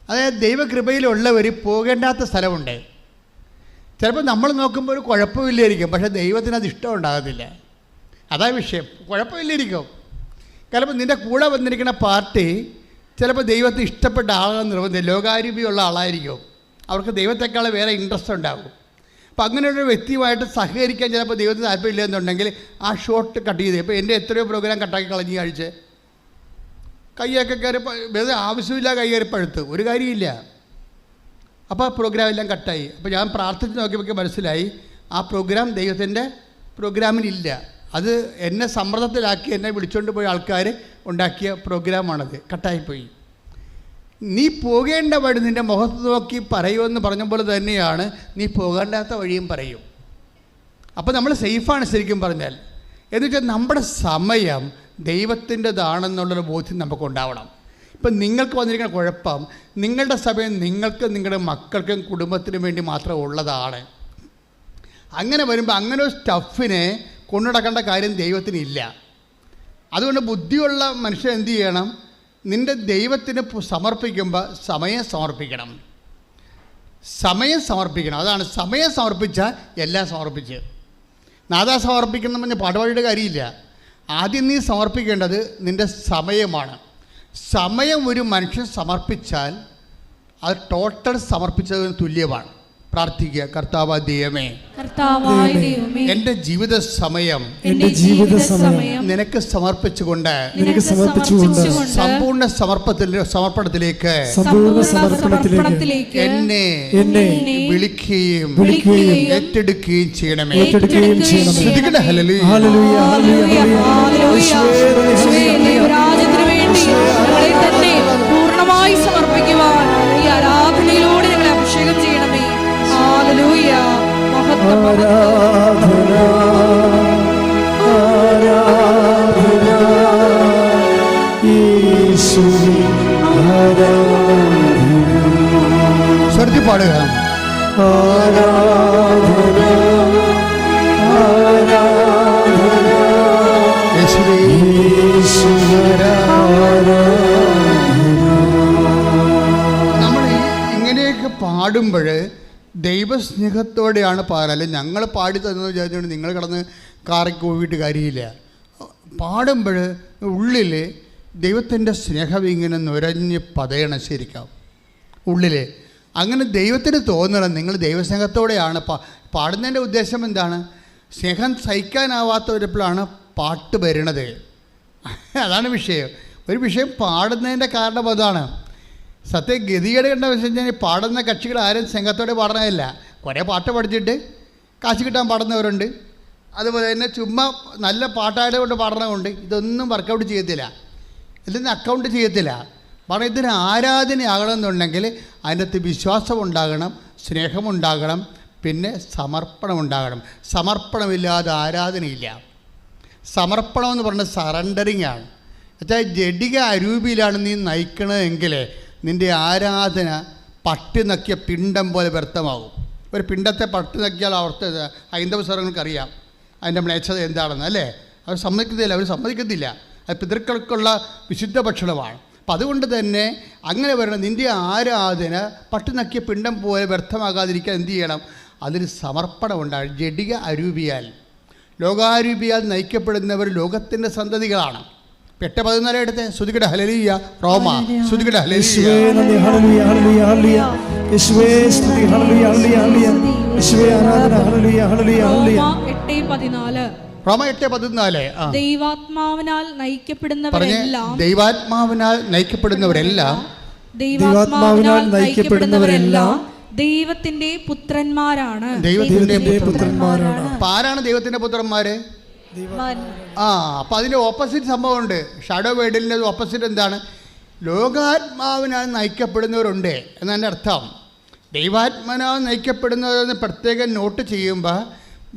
അതായത് ദൈവകൃപയിലുള്ളവർ പോകേണ്ടാത്ത സ്ഥലമുണ്ട്. ചിലപ്പോൾ നമ്മൾ നോക്കുമ്പോൾ ഒരു കുഴപ്പമില്ലായിരിക്കും, പക്ഷേ ദൈവത്തിന് അത് ഇഷ്ടം ഉണ്ടാകത്തില്ല. അതാ വിഷയം. കുഴപ്പമില്ലായിരിക്കും. ചിലപ്പോൾ നിൻ്റെ കൂടെ വന്നിരിക്കുന്ന പാർട്ടി ചിലപ്പോൾ ദൈവത്തിന് ഇഷ്ടപ്പെട്ട ആളാണെന്ന് നിർബന്ധം, ലോകാരൂപിയുള്ള ആളായിരിക്കും. അവർക്ക് ദൈവത്തെക്കാൾ വേറെ ഇൻട്രസ്റ്റ് ഉണ്ടാകും. അപ്പോൾ അങ്ങനെയൊരു വ്യക്തിയുമായിട്ട് സഹകരിക്കാൻ ചിലപ്പോൾ ദൈവത്തിന് താല്പര്യമില്ല എന്നുണ്ടെങ്കിൽ ആ ഷോട്ട് കട്ട് ചെയ്ത്, ഇപ്പോൾ എൻ്റെ എത്രയോ പ്രോഗ്രാം കട്ടാക്കി കളഞ്ഞ് കഴിച്ച് കയ്യൊക്കെ കയറി വെറുതെ ആവശ്യമില്ല, കൈ കയറി പഴുത്ത് ഒരു കാര്യമില്ല. അപ്പോൾ ആ പ്രോഗ്രാം എല്ലാം കട്ടായി. അപ്പോൾ ഞാൻ പ്രാർത്ഥിച്ച് നോക്കിയപ്പോൾ മനസ്സിലായി ആ പ്രോഗ്രാം ദൈവത്തിൻ്റെ പ്രോഗ്രാമിനില്ല. അത് എന്നെ സമ്മർദ്ദത്തിലാക്കി എന്നെ വിളിച്ചുകൊണ്ട് പോയ ആൾക്കാർ ഉണ്ടാക്കിയ പ്രോഗ്രാമാണത്. കട്ടായിപ്പോയി. നീ പോകേണ്ട വഴി നിൻ്റെ മുഖത്ത് നോക്കി പറയുമെന്ന് പറഞ്ഞ പോലെ തന്നെയാണ് നീ പോകേണ്ടാത്ത വഴിയും പറയും. അപ്പോൾ നമ്മൾ സേഫാണ് ശരിക്കും പറഞ്ഞാൽ. എന്ന് വെച്ചാൽ നമ്മുടെ സമയം ദൈവത്തിൻ്റെതാണെന്നുള്ളൊരു ബോധ്യം നമുക്കുണ്ടാവണം. ഇപ്പം നിങ്ങൾക്ക് വന്നിരിക്കുന്ന കുഴപ്പം, നിങ്ങളുടെ സമയം നിങ്ങൾക്ക് നിങ്ങളുടെ മക്കൾക്കും കുടുംബത്തിനും വേണ്ടി മാത്രം ഉള്ളതാണ്. അങ്ങനെ വരുമ്പോൾ അങ്ങനെ ഒരു സ്റ്റഫിനെ കൊണ്ടുനടക്കേണ്ട കാര്യം ദൈവത്തിനില്ല. അതുകൊണ്ട് ബുദ്ധിയുള്ള മനുഷ്യൻ എന്ത് ചെയ്യണം? നിൻ്റെ ദൈവത്തിന് സമർപ്പിക്കുമ്പോൾ സമയം സമർപ്പിക്കണം. അതാണ് സമയം സമർപ്പിച്ചാൽ എല്ലാം സമർപ്പിച്ച്. നാദാ സമർപ്പിക്കണം എന്ന് പറഞ്ഞാൽ പാടുപാടിയുടെ കാര്യമില്ല. ആദ്യം നീ സമർപ്പിക്കേണ്ടത് നിൻ്റെ സമയമാണ്. സമയം ഒരു മനുഷ്യൻ സമർപ്പിച്ചാൽ അത് ടോട്ടൽ സമർപ്പിച്ചതിന് തുല്യമാണ്. പ്രാർത്ഥിക്കുക. കർത്താവായ ദൈവമേ, എൻ്റെ ജീവിത സമയം നിനക്ക് സമർപ്പിച്ചുകൊണ്ട് സമ്പൂർണ്ണ സമർപ്പണത്തിലേക്ക് എന്നെ വിളിക്കുകയും ഏറ്റെടുക്കുകയും ചെയ്യണമേ. പൂർണ്ണമായി സമർപ്പിക്കുവാൻ ഈ ആരാധനയിലൂടെ ഞങ്ങളെ അഭിഷേകം ചെയ്യണമേ. ഹല്ലേലൂയ. മഹത്വം. പാടുക. ആരാധന ആരാധന യേശുവേ, നമ്മൾ ഇങ്ങനെയൊക്കെ പാടുമ്പോൾ ദൈവസ്നേഹത്തോടെയാണ് പാടുക. അല്ലെ ഞങ്ങൾ പാടി തന്നു വിചാരിച്ചുകൊണ്ട് നിങ്ങൾ കിടന്ന് കാറി കൂവിയിട്ട് കാര്യമില്ല. പാടുമ്പോൾ ഉള്ളിൽ ദൈവത്തിൻ്റെ സ്നേഹം ഇങ്ങനെ നുരഞ്ഞ് പതയണം ശരിക്കും ഉള്ളിൽ. അങ്ങനെ ദൈവത്തിന് തോന്നണം നിങ്ങൾ ദൈവസ്നേഹത്തോടെയാണ് പാടുന്നതിൻ്റെ ഉദ്ദേശം എന്താണ്? സ്നേഹം സഹിക്കാനാവാത്തവരെപ്പോഴാണ് പാട്ട് വരണത്. അതാണ് വിഷയം. ഒരു വിഷയം പാടുന്നതിൻ്റെ കാരണം അതാണ്. സത്യം ഗതികേട് കണ്ട വെച്ച് പാടുന്ന കക്ഷികൾ ആരും സ്നേഹത്തോടെ പാടണമില്ല. കുറേ പാട്ട് പഠിച്ചിട്ട് കാശ് കിട്ടാൻ പാടുന്നവരുണ്ട്. അതുപോലെ തന്നെ ചുമ്മാ നല്ല പാട്ടായത് കൊണ്ട് പാടണമുണ്ട്. ഇതൊന്നും വർക്കൗട്ട് ചെയ്യത്തില്ല, ഇതിന് അക്കൗണ്ട് ചെയ്യത്തില്ല. കാരണം ഇതിന് ആരാധനയാകണമെന്നുണ്ടെങ്കിൽ അതിനകത്ത് വിശ്വാസം ഉണ്ടാകണം, സ്നേഹമുണ്ടാകണം, പിന്നെ സമർപ്പണം ഉണ്ടാകണം. സമർപ്പണമില്ലാതെ ആരാധനയില്ല. സമർപ്പണം എന്ന് പറഞ്ഞാൽ സറണ്ടറിങ് ആണ്. എന്നുവെച്ചാൽ ജഡിക അരൂപിയിലാണ് നീ നയിക്കണമെങ്കിൽ നിൻ്റെ ആരാധന പട്ടി നക്കിയ പിണ്ടം പോലെ വ്യർത്ഥമാകും. ഒരു പിണ്ടത്തെ പട്ടി നക്കിയാൽ അവിടുത്തെ ഹൈന്ദവ സ്വരങ്ങൾക്കറിയാം അതിൻ്റെ മ്ലേച്ഛത എന്താണെന്ന്, അല്ലേ? അവർ സമ്മതിക്കത്തില്ല. അത് പിതൃക്കൾക്കുള്ള വിശുദ്ധ ഭക്ഷണമാണ്. അപ്പം അതുകൊണ്ട് തന്നെ അങ്ങനെ വരണം. നിൻ്റെ ആരാധന പട്ടി നക്കിയ പിണ്ടം പോലെ വ്യർത്ഥമാകാതിരിക്കാൻ എന്ത് ചെയ്യണം? അതിന് സമർപ്പണം ഉണ്ടാകും. ജഡിക അരൂപിയാൽ ലോകാരൂപിയാൽ നയിക്കപ്പെടുന്നവർ ലോകത്തിൻ്റെ സന്തതികളാണ്. 8:14 എടുത്ത് ശ്രുതികട ഹല്ലേലൂയ. റോമ ശ്രുതികട ഹല്ലേലൂയ. റോമ 8:14. ദൈവാത്മാവിനാൽ നയിക്കപ്പെടുന്നവരെല്ലാം ദൈവത്തിന്റെ പുത്രന്മാരാണ്. ആരാണ് ദൈവത്തിന്റെ പുത്രന്മാര്? അപ്പം അതിൻ്റെ ഓപ്പോസിറ്റ് സംഭവമുണ്ട്. ഷാഡോ വേർഡിൻ്റെ ഓപ്പോസിറ്റ് എന്താണ്? ലോകാത്മാവിനാൽ നയിക്കപ്പെടുന്നവരുണ്ട് എന്നതിൻ്റെ അർത്ഥം. ദൈവാത്മാവിനാൽ നയിക്കപ്പെടുന്നവരെന്ന് പ്രത്യേകം നോട്ട് ചെയ്യുമ്പോൾ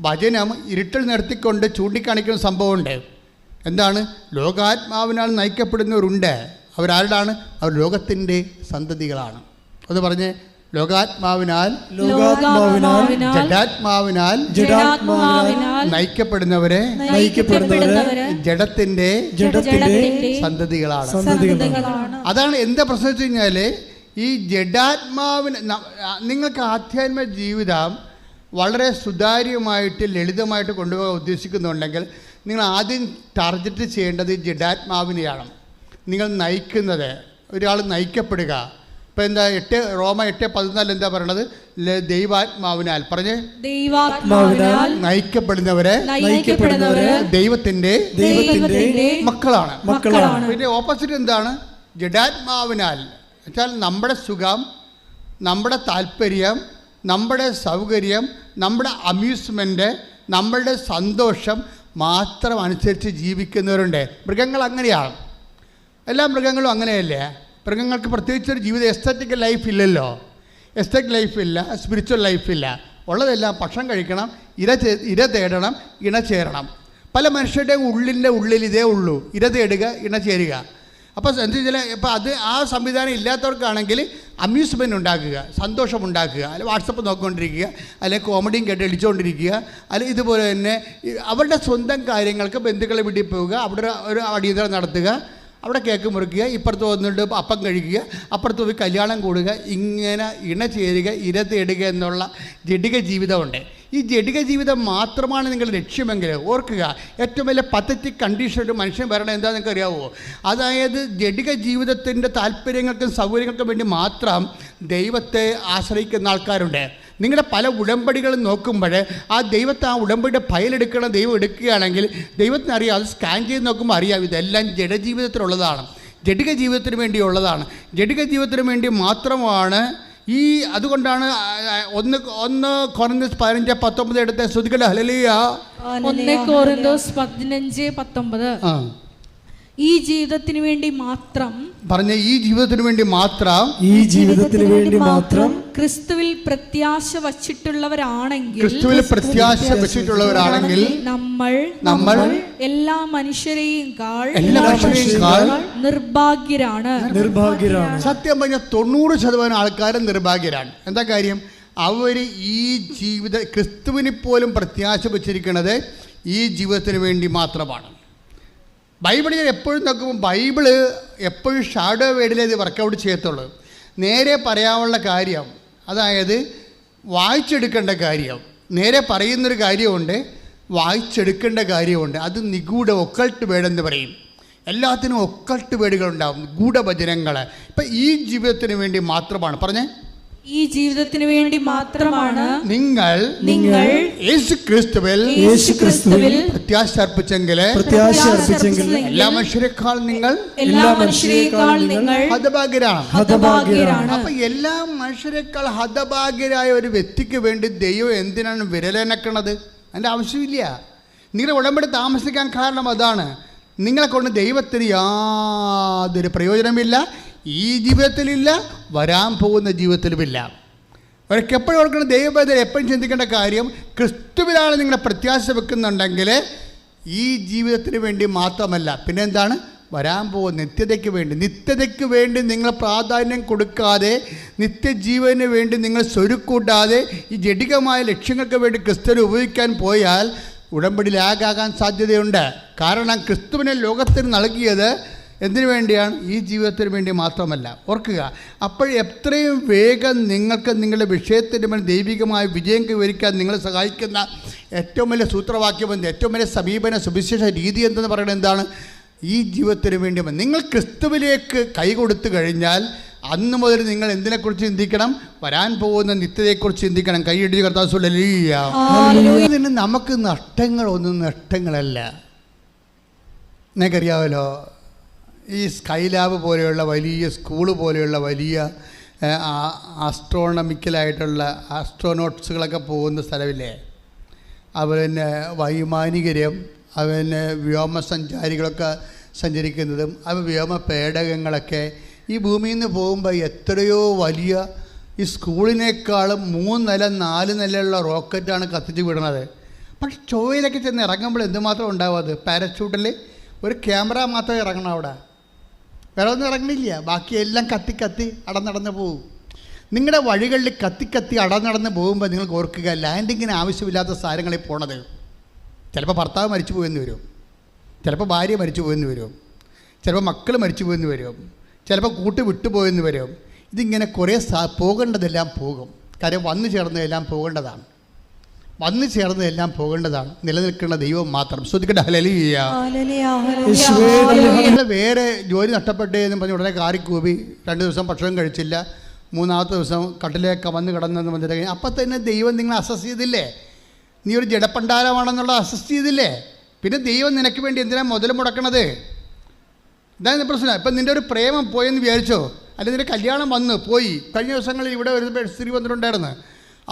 വചനം ഇരുട്ടിൽ നിർത്തിക്കൊണ്ട് ചൂണ്ടിക്കാണിക്കുന്ന സംഭവമുണ്ട്. എന്താണ്? ലോകാത്മാവിനാൽ നയിക്കപ്പെടുന്നവരുണ്ട്. അവരാരുടെയാണ്? അവർ ലോകത്തിൻ്റെ സന്തതികളാണ്. ഒന്ന് പറഞ്ഞ്, ലോകാത്മാവിനാൽ ജഡാത്മാവിനാൽ നയിക്കപ്പെടുന്നവരെ ജഡത്തിന്റെ സന്തതികളാണ്. അതാണ് എന്താ പ്രശ്നം വെച്ച് കഴിഞ്ഞാൽ ഈ ജഡാത്മാവിന് നിങ്ങൾക്ക് ആധ്യാത്മിക ജീവിതം വളരെ സുതാര്യമായിട്ട് ലളിതമായിട്ട് കൊണ്ടുപോകാൻ ഉദ്ദേശിക്കുന്നുണ്ടെങ്കിൽ നിങ്ങൾ ആദ്യം ടാർഗറ്റ് ചെയ്യേണ്ടത് ജഡാത്മാവിനെയാണ്. നിങ്ങൾ നയിക്കുന്നത്, ഒരാൾ നയിക്കപ്പെടുക. ഇപ്പം എന്താ റോമ 8:14 എന്താ പറയണത്? ദൈവാത്മാവിനാൽ പറഞ്ഞേ, ദൈവാത്മാവിനാൽ നയിക്കപ്പെടുന്നവരെ ദൈവത്തിന്റെ മക്കളാണ്. പിന്നെ ഓപ്പോസിറ്റ് എന്താണ്? ജഡാത്മാവിനാൽ വെച്ചാൽ നമ്മുടെ സുഖം, നമ്മുടെ താല്പര്യം, നമ്മുടെ സൗകര്യം, നമ്മുടെ അമ്യൂസ്മെൻറ്റ്, നമ്മളുടെ സന്തോഷം മാത്രം അനുസരിച്ച് ജീവിക്കുന്നവരുണ്ട്. മൃഗങ്ങൾ അങ്ങനെയാണ്. എല്ലാ മൃഗങ്ങളും അങ്ങനെയല്ലേ? മൃഗങ്ങൾക്ക് പ്രത്യേകിച്ചൊരു ജീവിതം എസ്തറ്റിക് ലൈഫ് ഇല്ലല്ലോ. എസ്തറ്റിക് ലൈഫില്ല, സ്പിരിച്വൽ ലൈഫില്ല. ഉള്ളതെല്ലാം ഭക്ഷണം കഴിക്കണം, ഇര തേടണം, ഇണ ചേരണം. പല മനുഷ്യരുടെയും ഉള്ളിൽ ഇതേ ഉള്ളൂ, ഇര തേടുക, ഇണ ചേരുക. അപ്പോൾ എന്താ വെച്ചാൽ ഇപ്പോൾ അത് ആ സംവിധാനം ഇല്ലാത്തവർക്കാണെങ്കിൽ അമ്യൂസ്മെൻ്റ് ഉണ്ടാക്കുക, സന്തോഷം ഉണ്ടാക്കുക, അല്ലെങ്കിൽ വാട്സപ്പ് നോക്കിക്കൊണ്ടിരിക്കുക, അല്ലെങ്കിൽ കോമഡിയും കേട്ട് എളിച്ചുകൊണ്ടിരിക്കുക, അല്ലെങ്കിൽ ഇതുപോലെ തന്നെ അവരുടെ സ്വന്തം കാര്യങ്ങൾക്ക് ബന്ധുക്കളെ വീട്ടിൽ പോവുക, അവിടെ ഒരു അടിയന്തരം നടത്തുക, അവിടെ കേക്ക് മുറിക്കുക, ഇപ്പുറത്ത് വന്നിട്ട് അപ്പം കഴിക്കുക, അപ്പുറത്ത് പോയി കല്യാണം കൂടുക, ഇങ്ങനെ ഇണ ചേരുക, ഇര തേടുക എന്നുള്ള ജഡിക ജീവിതമുണ്ട്. ഈ ജഡിക ജീവിതം മാത്രമാണ് നിങ്ങളുടെ ലക്ഷ്യമെങ്കിൽ ഓർക്കുക, ഏറ്റവും വലിയ പത്തറ്റിക് കണ്ടീഷൻ ഒരു മനുഷ്യൻ വരണം എന്താണെന്ന് നിങ്ങൾക്ക് അറിയാമോ? അതായത് ജഡിക ജീവിതത്തിൻ്റെ താല്പര്യങ്ങൾക്കും സൗകര്യങ്ങൾക്കും വേണ്ടി മാത്രം ദൈവത്തെ ആശ്രയിക്കുന്ന ആൾക്കാരുണ്ട്. നിങ്ങളുടെ പല ഉടമ്പടികളും നോക്കുമ്പോൾ ആ ദൈവത്തെ, ആ ഉടമ്പടിയുടെ ഫയലെടുക്കണം, ദൈവം എടുക്കുകയാണെങ്കിൽ ദൈവത്തിന് അറിയാം. അത് സ്കാൻ ചെയ്ത് നോക്കുമ്പോൾ അറിയാം ഇതെല്ലാം ജഡജീവിതത്തിലുള്ളതാണ്, ജഡിക ജീവിതത്തിന് വേണ്ടിയുള്ളതാണ്. ജഡിക ജീവിതത്തിന് വേണ്ടി മാത്രമാണ് ഈ. അതുകൊണ്ടാണ് 1 കൊരിന്ത്യസ് 15:19 എടുത്ത ശ്രുതികട ഹല്ലേലൂയ. 1 കൊരിന്തോസ് 15:19. ഈ ജീവിതത്തിന് വേണ്ടി മാത്രം, പറഞ്ഞ ഈ ജീവിതത്തിന് വേണ്ടി മാത്രം, ഈ ജീവിതത്തിന് വേണ്ടി മാത്രം ക്രിസ്തുവിൽ പ്രത്യാശ വച്ചിട്ടുള്ളവരാണെങ്കിൽ, ക്രിസ്തുവിൽ പ്രത്യാശ വെച്ചിട്ടുള്ളവരാണെങ്കിൽ നമ്മൾ എല്ലാ മനുഷ്യരെയും നിർഭാഗ്യരാണ്. സത്യം പറഞ്ഞ 90% ആൾക്കാരും നിർഭാഗ്യരാണ്. എന്താ കാര്യം? അവർ ഈ ക്രിസ്തുവിനെ പോലും പ്രത്യാശ വെച്ചിരിക്കുന്നത് ഈ ജീവിതത്തിന് വേണ്ടി മാത്രമാണ്. ബൈബിളിൽ എപ്പോഴും നോക്കുമ്പോൾ ബൈബിള് എപ്പോഴും ഷാഡോ വേർഡിലേ ഇത് വർക്കൗട്ട് ചെയ്യത്തുള്ളൂ. നേരെ പറയാനുള്ള കാര്യം, അതായത് വായിച്ചെടുക്കേണ്ട കാര്യം, നേരെ പറയുന്നൊരു കാര്യമുണ്ട്, വായിച്ചെടുക്കേണ്ട കാര്യമുണ്ട്. അത് നിഗൂഢ ഒക്കൾട്ട് വേർഡ് എന്ന് പറയും. എല്ലാത്തിനും ഒക്കൾട്ട് വേർഡുകളുണ്ടാവും, ഗൂഢവചനങ്ങൾ. ഇപ്പം ഈ ജീവിതത്തിന് വേണ്ടി മാത്രമാണ് പറഞ്ഞേ, ഈ ജീവിതത്തിന് വേണ്ടി മാത്രമാണ് നിങ്ങൾ യേശുക്രിസ്തുവിൽ പ്രത്യാശ അർപ്പിച്ചെങ്കിൽ എല്ലാ മനുഷ്യരെക്കാൾ നിങ്ങൾ ഹതഭാഗ്യരാണ്. അപ്പൊ എല്ലാ മനുഷ്യരെക്കാൾ ഹതഭാഗ്യരായ ഒരു വ്യക്തിക്ക് വേണ്ടി ദൈവം എന്തിനാണ് വിരലനക്കണത്? അതിൻ്റെ ആവശ്യമില്ല. നിങ്ങളുടെ ഉടമ്പടി താമസിക്കാൻ കാരണം അതാണ്. നിങ്ങളെ കൊണ്ട് ദൈവത്തിന് യാതൊരു പ്രയോജനമില്ല. ഈ ജീവിതത്തിലില്ല, വരാൻ പോകുന്ന ജീവിതത്തിലുമില്ല. അവർക്ക് എപ്പോഴും ഓർക്കണം, ദൈവബദ്ധം എപ്പോഴും ചിന്തിക്കേണ്ട കാര്യം, ക്രിസ്തുവിലാണ് നിങ്ങളെ പ്രത്യാശ വെക്കുന്നുണ്ടെങ്കിൽ ഈ ജീവിതത്തിന് വേണ്ടി മാത്രമല്ല, പിന്നെ എന്താണ്, വരാൻ പോകുന്ന നിത്യതയ്ക്ക് വേണ്ടി നിങ്ങൾ പ്രാധാന്യം കൊടുക്കാതെ, നിത്യജീവന് വേണ്ടി നിങ്ങൾ സ്വരുക്കൂട്ടാതെ ഈ ജഡികമായ ലക്ഷ്യങ്ങൾക്ക് വേണ്ടി ക്രിസ്തുവിനെ ഉപയോഗിക്കാൻ പോയാൽ ഉടമ്പടി ലാഗാകാൻ സാധ്യതയുണ്ട്. കാരണം ക്രിസ്തുവിനെ ലോകത്തിന് നൽകിയത് എന്തിനു വേണ്ടിയാണ്? ഈ ജീവിതത്തിന് വേണ്ടി മാത്രമല്ല. ഓർക്കുക, അപ്പോൾ എത്രയും വേഗം നിങ്ങൾക്ക് നിങ്ങളുടെ വിഷയത്തിൻ്റെ മേൽ ദൈവികമായ വിജയം കൈവരിക്കാൻ നിങ്ങളെ സഹായിക്കുന്ന ഏറ്റവും വലിയ സൂത്രവാക്യം, ഏറ്റവും വലിയ സമീപന സുവിശേഷ രീതി എന്തെന്ന് പറയുന്നത് എന്താണ്? ഈ ജീവിതത്തിന് വേണ്ടി നിങ്ങൾ ക്രിസ്തുവിലേക്ക് കൈ കൊടുത്തു കഴിഞ്ഞാൽ അന്ന് മുതൽ നിങ്ങൾ എന്തിനെക്കുറിച്ച് ചിന്തിക്കണം? വരാൻ പോകുന്ന നിത്യതയെക്കുറിച്ച് ചിന്തിക്കണം. കൈയിടി കർത്താവ് ഹല്ലേലൂയ. ഇതിന് നമുക്ക് നഷ്ടങ്ങളല്ല. നിങ്ങൾക്കറിയാമല്ലോ, ഈ സ്കൈലാബ് പോലെയുള്ള വലിയ സ്കൂള് പോലെയുള്ള വലിയ ആസ്ട്രോണമിക്കലായിട്ടുള്ള ആസ്ട്രോനോട്ട്സുകളൊക്കെ പോകുന്ന സ്ഥലമില്ലേ? പിന്നെ വൈമാനികരും പിന്നെ വ്യോമസഞ്ചാരികളൊക്കെ സഞ്ചരിക്കുന്നതും വ്യോമ പേടകങ്ങളൊക്കെ ഈ ഭൂമിയിൽ നിന്ന് പോകുമ്പോൾ എത്രയോ വലിയ ഈ സ്കൂളിനേക്കാളും 3 നില 4 നിലയുള്ള റോക്കറ്റാണ് കത്തിച്ച് വിടുന്നത്. പക്ഷെ ചൊവ്വയിലൊക്കെ ചെന്ന് ഇറങ്ങുമ്പോൾ എന്തുമാത്രം ഉണ്ടാവും? അത് പാരച്യൂട്ടിൽ ഒരു ക്യാമറ മാത്രമേ ഇറങ്ങണം, അവിടെ വേറെ ഒന്നും ഇറങ്ങണില്ല. ബാക്കിയെല്ലാം കത്തി അടന്നടന്ന് പോകും. നിങ്ങളുടെ വഴികളിൽ കത്തി അടന്നടന്ന് പോകുമ്പോൾ നിങ്ങൾക്ക് ഓർക്കുക, ലാൻഡിങ്ങിന് ആവശ്യമില്ലാത്ത സാധനങ്ങളിൽ പോണത്. ചിലപ്പോൾ ഭർത്താവ് മരിച്ചു പോയെന്ന് വരും, ചിലപ്പോൾ ഭാര്യ മരിച്ചു പോയെന്ന് വരും, ചിലപ്പോൾ മക്കൾ മരിച്ചു പോയെന്ന് വരും, ചിലപ്പോൾ കൂട്ട് വിട്ടുപോയെന്ന് വരും. ഇതിങ്ങനെ കുറേ പോകേണ്ടതെല്ലാം പോകും. കാര്യം വന്നു ചേർന്നതെല്ലാം പോകേണ്ടതാണ്. നിലനിൽക്കുന്ന ദൈവം മാത്രം. ശ്രദ്ധിക്കട്ടെ. ഹല്ലേലൂയ. വേറെ ജോലി നഷ്ടപ്പെട്ടേ എന്ന് പറഞ്ഞ് ഉടനെ കാറിക്കൂവി 2 ദിവസം ഭക്ഷണം കഴിച്ചില്ല, 3-ാമത്തെ ദിവസം കട്ടിലേക്ക് വന്ന് കിടന്നെന്ന് പറഞ്ഞിട്ട് അപ്പം തന്നെ ദൈവം നിങ്ങളെ അസസ് ചെയ്തില്ലേ? നീ ഒരു ജഡപ്പണ്ടാരമാണെന്നുള്ള അസസ് ചെയ്തില്ലേ? പിന്നെ ദൈവം നിനക്ക് വേണ്ടി എന്തിനാണ് മുതൽ മുടക്കണത്? ഇതാണ് പ്രശ്നം. ഇപ്പം നിൻ്റെ ഒരു പ്രേമം പോയെന്ന് വിചാരിച്ചോ, അല്ലെങ്കിൽ നിൻ്റെ കല്യാണം പോയി. കഴിഞ്ഞ ദിവസങ്ങളിൽ ഇവിടെ ഒരു സ്ത്രീ വന്നിട്ടുണ്ടായിരുന്നു.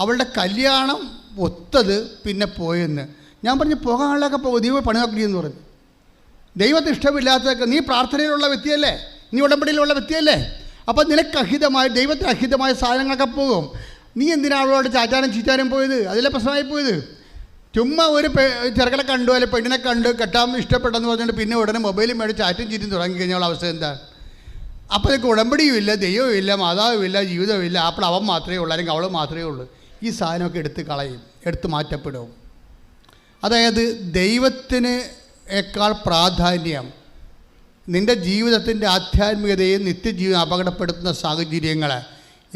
അവളുടെ കല്യാണം ഒത്തത് പിന്നെ പോയെന്ന്. ഞാൻ പറഞ്ഞു, പോകാനുള്ളതൊക്കെ പോകും, നീ പണി നോക്കിയെന്ന് പറഞ്ഞു. ദൈവത്തിന് ഇഷ്ടമില്ലാത്തതൊക്കെ, നീ പ്രാർത്ഥനയിലുള്ള വ്യക്തിയല്ലേ, നീ ഉടമ്പടിയിലുള്ള വ്യക്തിയല്ലേ, അപ്പം നിനക്ക് അഹിതമായ, ദൈവത്തിന് അഹിതമായ സാധനങ്ങളൊക്കെ പോകും. നീ എന്തിനാണ് അവളോട് ചാറ്റാനും ചീറ്റാനും പോയത്? അതിലെ പ്രശ്നമായി പോയത്. ചുമ്മാ ഒരു ചെറുക്കനെ കണ്ടു, അല്ലെങ്കിൽ പെണ്ണിനെ കണ്ട് കെട്ടാൻ ഇഷ്ടപ്പെട്ടെന്ന് പറഞ്ഞിട്ട് പിന്നെ ഉടനെ മൊബൈലും മേടിച്ച് ചാറ്റും ചീറ്റും തുടങ്ങിക്കഴിഞ്ഞാൽ അവസ്ഥ എന്താണ്? അപ്പോൾ എനിക്ക് ഉടമ്പടിയും ഇല്ല, ദൈവവും ഇല്ല, മാതാവും ഇല്ല, ജീവിതവും ഇല്ല. അപ്പോൾ അവൻ മാത്രമേ ഉള്ളൂ, അല്ലെങ്കിൽ അവൾ മാത്രമേ ഉള്ളൂ. ഈ സാധനമൊക്കെ എടുത്ത് മാറ്റപ്പെടും. അതായത് ദൈവത്തിനേക്കാൾ പ്രാധാന്യം നിൻ്റെ ജീവിതത്തിൻ്റെ ആധ്യാത്മികതയും നിത്യജീവനം അപകടപ്പെടുത്തുന്ന സാഹചര്യങ്ങൾ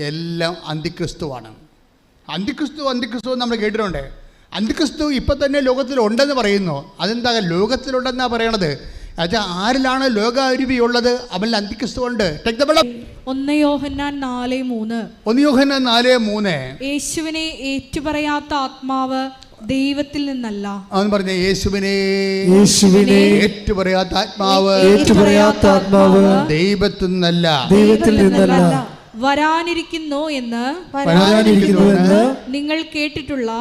എല്ലാം അന്തിക്രിസ്തുവാണ്. അന്തിക്രിസ്തു നമ്മൾ കേട്ടിട്ടുണ്ട്. അന്തിക്രിസ്തു ഇപ്പം തന്നെ ലോകത്തിലുണ്ടെന്ന് പറയുന്നു. അതെന്താ ലോകത്തിലുണ്ടെന്നാണ് പറയണത്? എന്നുവെച്ചാൽ ആരിലാണ് ലോകാരുവിയുള്ളത്? അവനിൽ അന്തിക്രിസ്തു ഉണ്ട്. 1 യോഹന്നാൻ 4:3 യേശുവിനെ ഏറ്റുപറയാത്ത ആത്മാവ് ദൈവത്തിൽ നിന്നല്ല. അവൻ പറഞ്ഞ യേശുവിനെ ഏറ്റുപറയാത്ത ആത്മാവ് ദൈവത്തിൽ നിന്നല്ല. വരാനിരിക്കുന്നു എന്ന് നിങ്ങൾ കേട്ടിട്ടുള്ള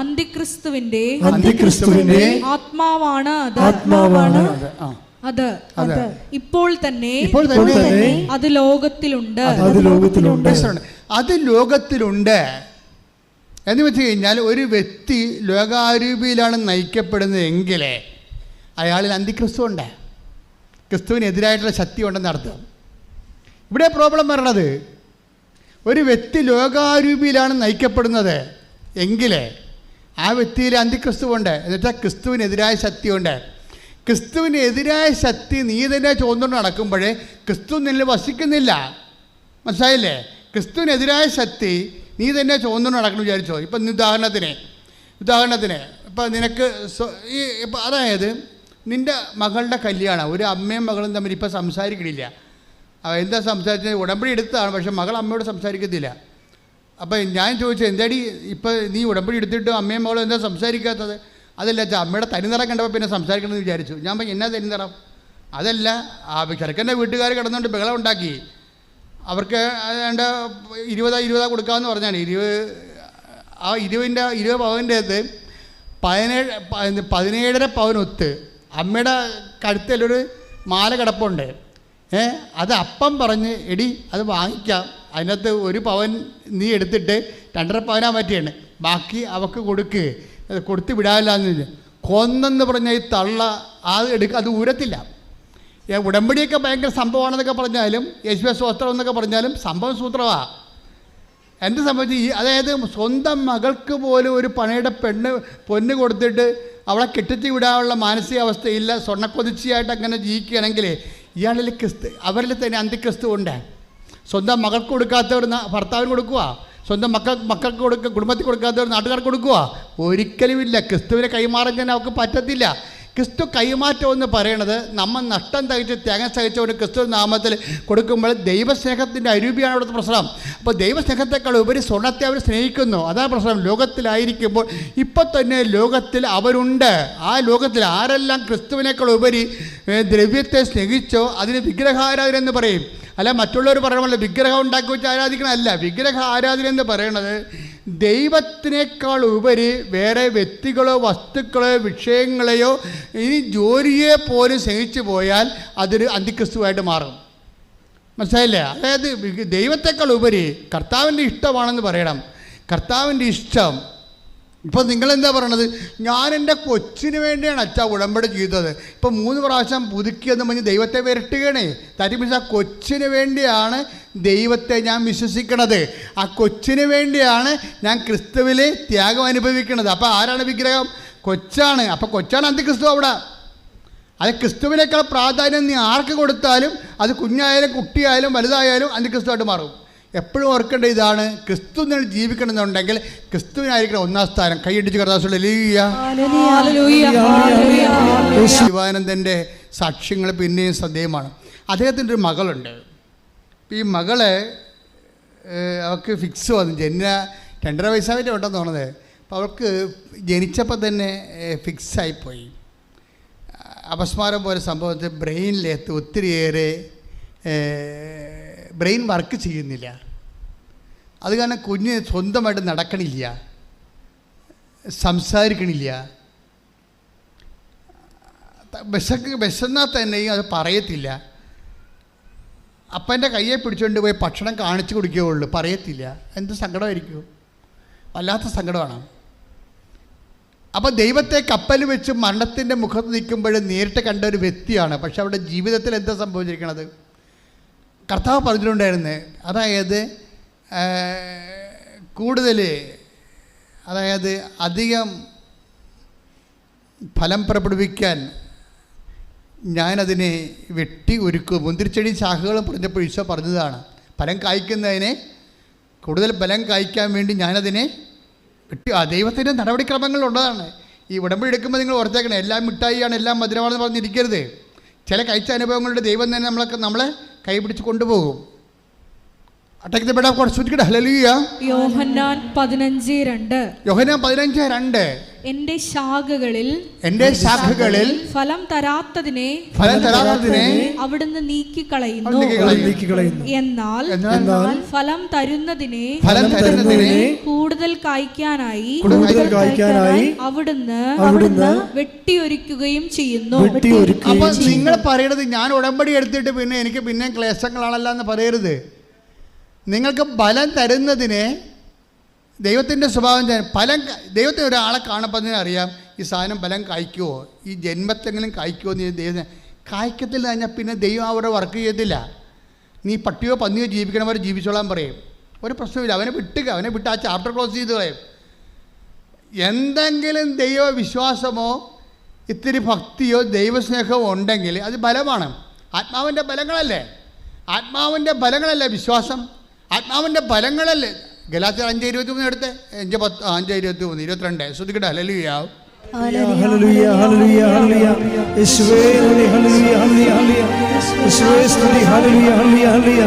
അന്തിക്രിസ്തുവിന്റെ ആത്മാവാണ് അത്. അത് അതെ. ഇപ്പോൾ തന്നെ അത് ലോകത്തിലുണ്ട്. അത് ലോകത്തിലുണ്ട് എന്ന് വെച്ച് കഴിഞ്ഞാൽ ഒരു വ്യക്തി ലോകാരൂപിയിലാണ് നയിക്കപ്പെടുന്നത് എങ്കിൽ അയാളിൽ അന്തിക്രിസ്തു ഉണ്ട്, ക്രിസ്തുവിനെതിരായിട്ടുള്ള ശക്തി ഉണ്ടെന്ന് അർത്ഥം. ഇവിടെ പ്രോബ്ലം വരണത് ഒരു വ്യക്തി ലോകാരൂപിയിലാണ് നയിക്കപ്പെടുന്നത് എങ്കിൽ ആ വ്യക്തിയിൽ അന്തിക്രിസ്തുവുണ്ട്. എന്നുവെച്ചാൽ ക്രിസ്തുവിനെതിരായ ശക്തിയുണ്ട്. ക്രിസ്തുവിനെതിരായ ശക്തി നീ തന്നെ ചോദിച്ചുകൊണ്ട് നടക്കുമ്പോഴേ ക്രിസ്തു നിന്നിൽ വസിക്കുന്നില്ല. മനസ്സിലായില്ലേ? ക്രിസ്തുവിനെതിരായ ശക്തി നീ തന്നെ ചോദിച്ചുകൊണ്ട് നടക്കണം വിചാരിച്ചോ. ഇപ്പം ഉദാഹരണത്തിന് ഇപ്പം നിനക്ക് ഇപ്പം അതായത് നിൻ്റെ മകളുടെ കല്യാണം, ഒരു അമ്മയും മകളും തമ്മിൽ ഇപ്പം സംസാരിക്കണില്ല. എന്താ സംസാരിച്ചത്? ഉടമ്പടി എടുത്തതാണ്, പക്ഷെ മകൾ അമ്മയോട് സംസാരിക്കത്തില്ല. അപ്പം ഞാൻ ചോദിച്ചത്, എന്താടി ഇപ്പം നീ ഉടമ്പടി എടുത്തിട്ട് അമ്മയും മകളും എന്താ സംസാരിക്കാത്തത്? അതല്ല അച്ഛാ, അമ്മയുടെ തനിനിറം കണ്ടപ്പോൾ പിന്നെ സംസാരിക്കണമെന്ന് വിചാരിച്ചു. ഞാൻ പറഞ്ഞു, എന്നാ തനിനിറം? അതല്ല, ആ ചെറുക്കൻ്റെ വീട്ടുകാർ കിടന്നുകൊണ്ട് ബഹളം ഉണ്ടാക്കി. അവർക്ക് ഏതാണ്ട് 20 കൊടുക്കാമെന്ന് പറഞ്ഞാണ്. 20 പവൻ്റെ അകത്ത് 17.5 പവനൊത്ത് അമ്മയുടെ കഴുത്തിലൊരു മാല കിടപ്പുണ്ട്. അത് അപ്പം പറഞ്ഞ്, എടി അത് വാങ്ങിക്കാം, അതിനകത്ത് 1 പവൻ നീ എടുത്തിട്ട് 2.5 പവനാൻ പറ്റിയാണ്, ബാക്കി അവൾക്ക് കൊടുത്ത് വിടാനില്ലാന്ന് കൊന്നെന്ന് പറഞ്ഞാൽ ഈ തള്ള അത് ഊരത്തില്ല. ഉടമ്പടിയൊക്കെ ഭയങ്കര സംഭവമാണെന്നൊക്കെ പറഞ്ഞാലും യേശുവേ സ്തോത്രം എന്നൊക്കെ പറഞ്ഞാലും സംഭവം സൂത്രമാണ്. എന്ത് സംഭവിച്ചു? അതായത് സ്വന്തം മകൾക്ക് പോലും ഒരു പണയുടെ പൊന്ന് കൊടുത്തിട്ട് അവളെ കെട്ടിച്ച് വിടാനുള്ള മാനസികാവസ്ഥയില്ല, സ്വർണ്ണക്കൊതിച്ചിയായിട്ട് അങ്ങനെ ജീവിക്കുകയാണെങ്കിൽ ഇയാളിൽ അവരിൽ തന്നെ അന്തിക്രിസ്തു ഉണ്ട്. സ്വന്തം മകൾക്ക് കൊടുക്കാത്തവർ ഭർത്താവിന് കൊടുക്കുക, സ്വന്തം മക്കൾക്ക് കൊടുക്കുക, കുടുംബത്തിൽ കൊടുക്കാത്തവർ നാട്ടുകാർക്ക് കൊടുക്കുക. ഒരിക്കലുമില്ല. ക്രിസ്തുവിനെ കൈമാറാൻ അവർക്ക് പറ്റത്തില്ല. ക്രിസ്തു കൈമാറ്റം എന്ന് പറയണത് നമ്മൾ നഷ്ടം തയ്ച്ച് തേങ്ങ സഹിച്ചുകൊണ്ട് ക്രിസ്തു നാമത്തിൽ കൊടുക്കുമ്പോൾ ദൈവസ്നേഹത്തിൻ്റെ അരൂപിയാണ് അവിടുത്തെ പ്രശ്നം. അപ്പോൾ ദൈവസ്നേഹത്തെക്കാൾ ഉപരി സ്വർണ്ണത്തെ അവർ സ്നേഹിക്കുന്നു, അതാണ് പ്രശ്നം. ലോകത്തിലായിരിക്കുമ്പോൾ ഇപ്പം തന്നെ ലോകത്തിൽ അവരുണ്ട്. ആ ലോകത്തിൽ ആരെല്ലാം ക്രിസ്തുവിനേക്കാൾ ഉപരി ദ്രവ്യത്തെ സ്നേഹിച്ചോ അതിന് വിഗ്രഹാരാധന എന്ന് പറയും. അല്ല, മറ്റുള്ളവർ പറയണമല്ലോ വിഗ്രഹം ഉണ്ടാക്കി വെച്ച് ആരാധിക്കണമല്ല. വിഗ്രഹ ആരാധന എന്ന് പറയണത് ദൈവത്തിനേക്കാൾ ഉപരി വേറെ വ്യക്തികളോ വസ്തുക്കളോ വിഷയങ്ങളെയോ ഇനി ജോലിയെ പോലും സ്നേഹിച്ചു പോയാൽ അതൊരു അന്തിക്രിസ്തുവായിട്ട് മാറും. മനസ്സിലായില്ലേ? അതായത് ദൈവത്തെക്കാൾ ഉപരി കർത്താവിൻ്റെ ഇഷ്ടമാണെന്ന് പറയണം. കർത്താവിൻ്റെ ഇഷ്ടം. ഇപ്പോൾ നിങ്ങളെന്താ പറയണത്? ഞാൻ എൻ്റെ കൊച്ചിന് വേണ്ടിയാണ് അച്ഛാ ഉടമ്പടി ചെയ്തത്. ഇപ്പോൾ 3 പ്രാവശ്യം പുതുക്കിയെന്ന് പറഞ്ഞ് ദൈവത്തെ വിരട്ടുകയാണേ. തരിമിച്ച ആ കൊച്ചിന് വേണ്ടിയാണ് ദൈവത്തെ ഞാൻ വിശ്വസിക്കണത്. ആ കൊച്ചിന് വേണ്ടിയാണ് ഞാൻ ക്രിസ്തുവിൽ ത്യാഗം അനുഭവിക്കുന്നത്. അപ്പോൾ ആരാണ് വിഗ്രഹം? കൊച്ചാണ്. അപ്പോൾ കൊച്ചാണ് അന്തിക്രിസ്തു അവിടെ. അത് ക്രിസ്തുവിനേക്കാൾ പ്രാധാന്യം നീ ആർക്ക് കൊടുത്താലും അത് കുഞ്ഞായാലും കുട്ടിയായാലും വലുതായാലും അന്തിക്രിസ്തുവായിട്ട് മാറും. എപ്പോഴും ഓർക്കേണ്ട ഇതാണ്, ക്രിസ്തു നിങ്ങൾ ജീവിക്കണമെന്നുണ്ടെങ്കിൽ ക്രിസ്തുവിനായിരിക്കണം 1ാം സ്ഥാനം. കൈയടിച്ച് കർത്താവേ. ശിവാനന്ദൻ്റെ സാക്ഷ്യങ്ങൾ പിന്നെയും ശ്രദ്ധേയമാണ്. അദ്ദേഹത്തിൻ്റെ ഒരു മകളുണ്ട്. ഈ മകളെ അവൾക്ക് ഫിക്സ് വന്നു. 2.5 വയസ്സായിട്ട് ഉണ്ടെന്ന് തോന്നുന്നത്. അപ്പോൾ അവൾക്ക് ജനിച്ചപ്പോൾ തന്നെ ഫിക്സായിപ്പോയി. അപസ്മാരം പോലെ സംഭവത്തിൽ ബ്രെയിനിലെത്ത് ഒത്തിരിയേറെ ബ്രെയിൻ വർക്ക് ചെയ്യുന്നില്ല. അത് കാരണം കുഞ്ഞ് സ്വന്തമായിട്ട് നടക്കണില്ല, സംസാരിക്കണില്ല. വിശന്നാൽ തന്നെയും അത് പറയത്തില്ല. അപ്പൻ്റെ കയ്യെ പിടിച്ചുകൊണ്ട് പോയി ഭക്ഷണം കാണിച്ചു കൊടുക്കുകയുള്ളൂ, പറയത്തില്ല. എന്ത് സങ്കടമായിരിക്കും, വല്ലാത്ത സങ്കടമാണ്. അപ്പോൾ ദൈവത്തെ കപ്പൽ വെച്ച് മരണത്തിൻ്റെ മുഖത്ത് നിൽക്കുമ്പോൾ നേരിട്ട് കണ്ട ഒരു വ്യക്തിയാണ്. പക്ഷെ അവരുടെ ജീവിതത്തിൽ എന്താ സംഭവിച്ചിരിക്കണത്? കർത്താവ് പറഞ്ഞിട്ടുണ്ടായിരുന്നു. അതായത് കൂടുതൽ അധികം ഫലം പുറപ്പെടുവിക്കാൻ ഞാനതിനെ വെട്ടി ഒരുക്കും. മുന്തിരിച്ചെടി ശാഖകളും പറഞ്ഞപ്പോൾ ഈശോ പറഞ്ഞതാണ്, ഫലം കായ്ക്കുന്നതിനെ കൂടുതൽ ഫലം കായ്ക്കാൻ വേണ്ടി ഞാനതിനെ വെട്ടി. ആ ദൈവത്തിൻ്റെ നടപടിക്രമങ്ങളുള്ളതാണ്. ഈ ഉടമ്പടി എടുക്കുമ്പോൾ നിങ്ങൾ ഓർത്തേക്കണം, എല്ലാം മിഠായിയാണ്, എല്ലാം മധുരമാണെന്ന് പറഞ്ഞിരിക്കരുത്. ചില കഴിച്ച അനുഭവങ്ങളുടെ ദൈവം തന്നെ നമ്മളെ കൈപിടിച്ച് കൊണ്ടുപോകും. യോഹന്നാൻ 15:2 എന്റെ ശാഖകളിൽ ഫലം തരാത്തതിനെ അവിടുന്ന് നീക്കിക്കളയുന്നു. എന്നാൽ ഫലം തരുന്നതിനെ കൂടുതൽ കായ്ക്കാനായി അവിടുന്ന് വെട്ടിയൊരുക്കുകയും ചെയ്യുന്നു. അപ്പൊ നിങ്ങൾ പറയണത് ഞാൻ ഉടമ്പടി എടുത്തിട്ട് പിന്നെ എനിക്ക് പിന്നെ ക്ലേശങ്ങളാണല്ലോ എന്ന് പറയരുത്. നിങ്ങൾക്ക് ഫലം തരുന്നതിനെ ദൈവത്തിൻ്റെ സ്വഭാവം ഫലം ദൈവത്തിന് ഒരാളെ കാണുമ്പോൾ തന്നെ അറിയാം ഈ സാധനം ഫലം കായ്ക്കുമോ, ഈ ജന്മത്തെങ്കിലും കായ്ക്കുമോ എന്ന് ദൈവം കായ്ക്കത്തില്ല കഴിഞ്ഞാൽ പിന്നെ ദൈവം അവിടെ വർക്ക് ചെയ്യത്തില്ല. നീ പട്ടിയോ പന്നിയോ ജീവിക്കണവരെ ജീവിച്ചോളാൻ പറയും, ഒരു പ്രശ്നമില്ല. അവനെ വിട്ട് ആ ചാപ്റ്റർ ക്ലോസ് ചെയ്ത് കളയും. എന്തെങ്കിലും ദൈവവിശ്വാസമോ ഇത്തിരി ഭക്തിയോ ദൈവസ്നേഹമോ ഉണ്ടെങ്കിൽ അത് ബലമാണ്. ആത്മാവിൻ്റെ ബലങ്ങളല്ലേ വിശ്വാസം, ആത്മാവിൻ്റെ ബലങ്ങളല്ലേ. ഗലാത്യർ 5:23 എടുത്ത് 5:23 22 ശ്രദ്ധിക്കട്ടെ. ഹല്ലേലൂയ ഹല്ലേലൂയ ഹല്ലേലൂയ ഹല്ലേലൂയ യേശുവേ ഹല്ലേലൂയ ഹല്ലേലൂയ യേശുവേ സ്തുതി ഹല്ലേലൂയ ഹല്ലേലൂയ ഹല്ലേലൂയ.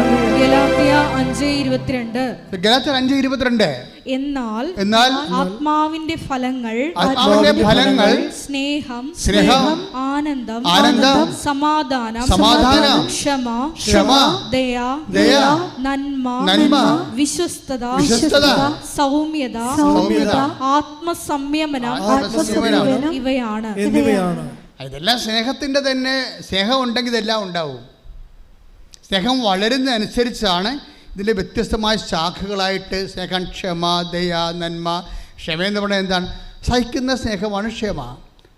ഗലാത്യർ 5:22 എന്നാൽ ആത്മാവിന്റെ ഫലങ്ങൾ സ്നേഹം, ആനന്ദം, സമാധാനം, ക്ഷമ, ദയ, നന്മ, വിശ്വസ്തത, സൗമ്യത, ആത്മസംയമനം ഇവയാണ്. ഇതെല്ലാം സ്നേഹത്തിൻ്റെ തന്നെ. സ്നേഹം ഉണ്ടെങ്കിൽ ഇതെല്ലാം ഉണ്ടാവും. സ്നേഹം വളരുന്നതനുസരിച്ചാണ് ഇതിൻ്റെ വ്യത്യസ്തമായ ശാഖകളായിട്ട് സ്നേഹം, ക്ഷമ, ദയ, നന്മ. ക്ഷമയെന്ന് പറഞ്ഞാൽ എന്താണ്? സഹിക്കുന്ന സ്നേഹമാണ് ക്ഷമ.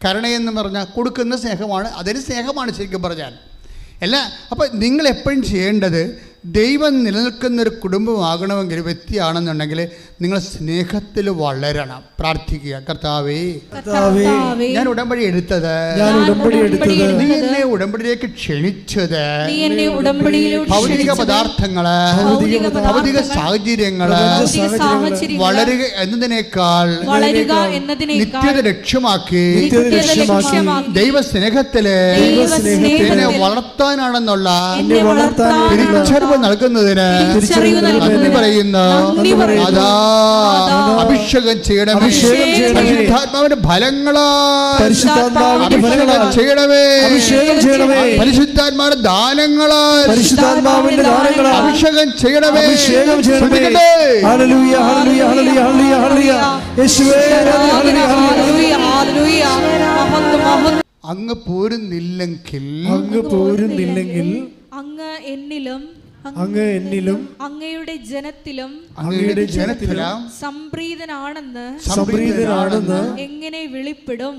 കരുണയെന്ന് പറഞ്ഞാൽ കൊടുക്കുന്ന സ്നേഹമാണ്. അതൊരു സ്നേഹമാണ് ശരിക്കും പറഞ്ഞാൽ. അപ്പം നിങ്ങൾ എപ്പോഴും ചെയ്യേണ്ടത് ദൈവം നിലനിൽക്കുന്നൊരു കുടുംബമാകണമെങ്കിൽ, വ്യക്തിയാണെന്നുണ്ടെങ്കിൽ നിങ്ങൾ സ്നേഹത്തിൽ വളരണം. പ്രാർത്ഥിക്കുക, കർത്താവേ ഞാൻ ഉടമ്പടി എടുത്തത്, നീ എന്നെ ഉടമ്പടിയിലേക്ക് ക്ഷണിച്ചത്, ഭൗതിക പദാർത്ഥങ്ങള്, ഭൗതിക സാഹചര്യങ്ങള് വളരുക എന്നതിനേക്കാൾ നിത്യത ലക്ഷ്യമാക്കി ദൈവസ്നേഹത്തില് എന്നെ വളർത്താനാണെന്നുള്ള തിരിച്ചറിവ് നൽകുന്നതിന് നന്ദി പറയുന്നു. അതാ അഭിഷേകം ചെയ്യണമേ, പരിശുദ്ധാത്മാവിന്റെ ഫലങ്ങളാൽ അഭിഷേകം ചെയ്യണമേ, പരിശുദ്ധാത്മാവിന്റെ ദാനങ്ങളാൽ അഭിഷേകം ചെയ്യണമേ. ഹല്ലേലൂയ ഹല്ലേലൂയ ഹല്ലേലൂയ ഹല്ലേലൂയ യേശുവേ അങ്ങ് പോരുന്നില്ലെങ്കിൽ അങ്ങ് എന്നിലും അങ്ങയുടെ ജനത്തിലും സംപ്രീതനാണെന്ന് എങ്ങനെ വെളിപ്പെടും?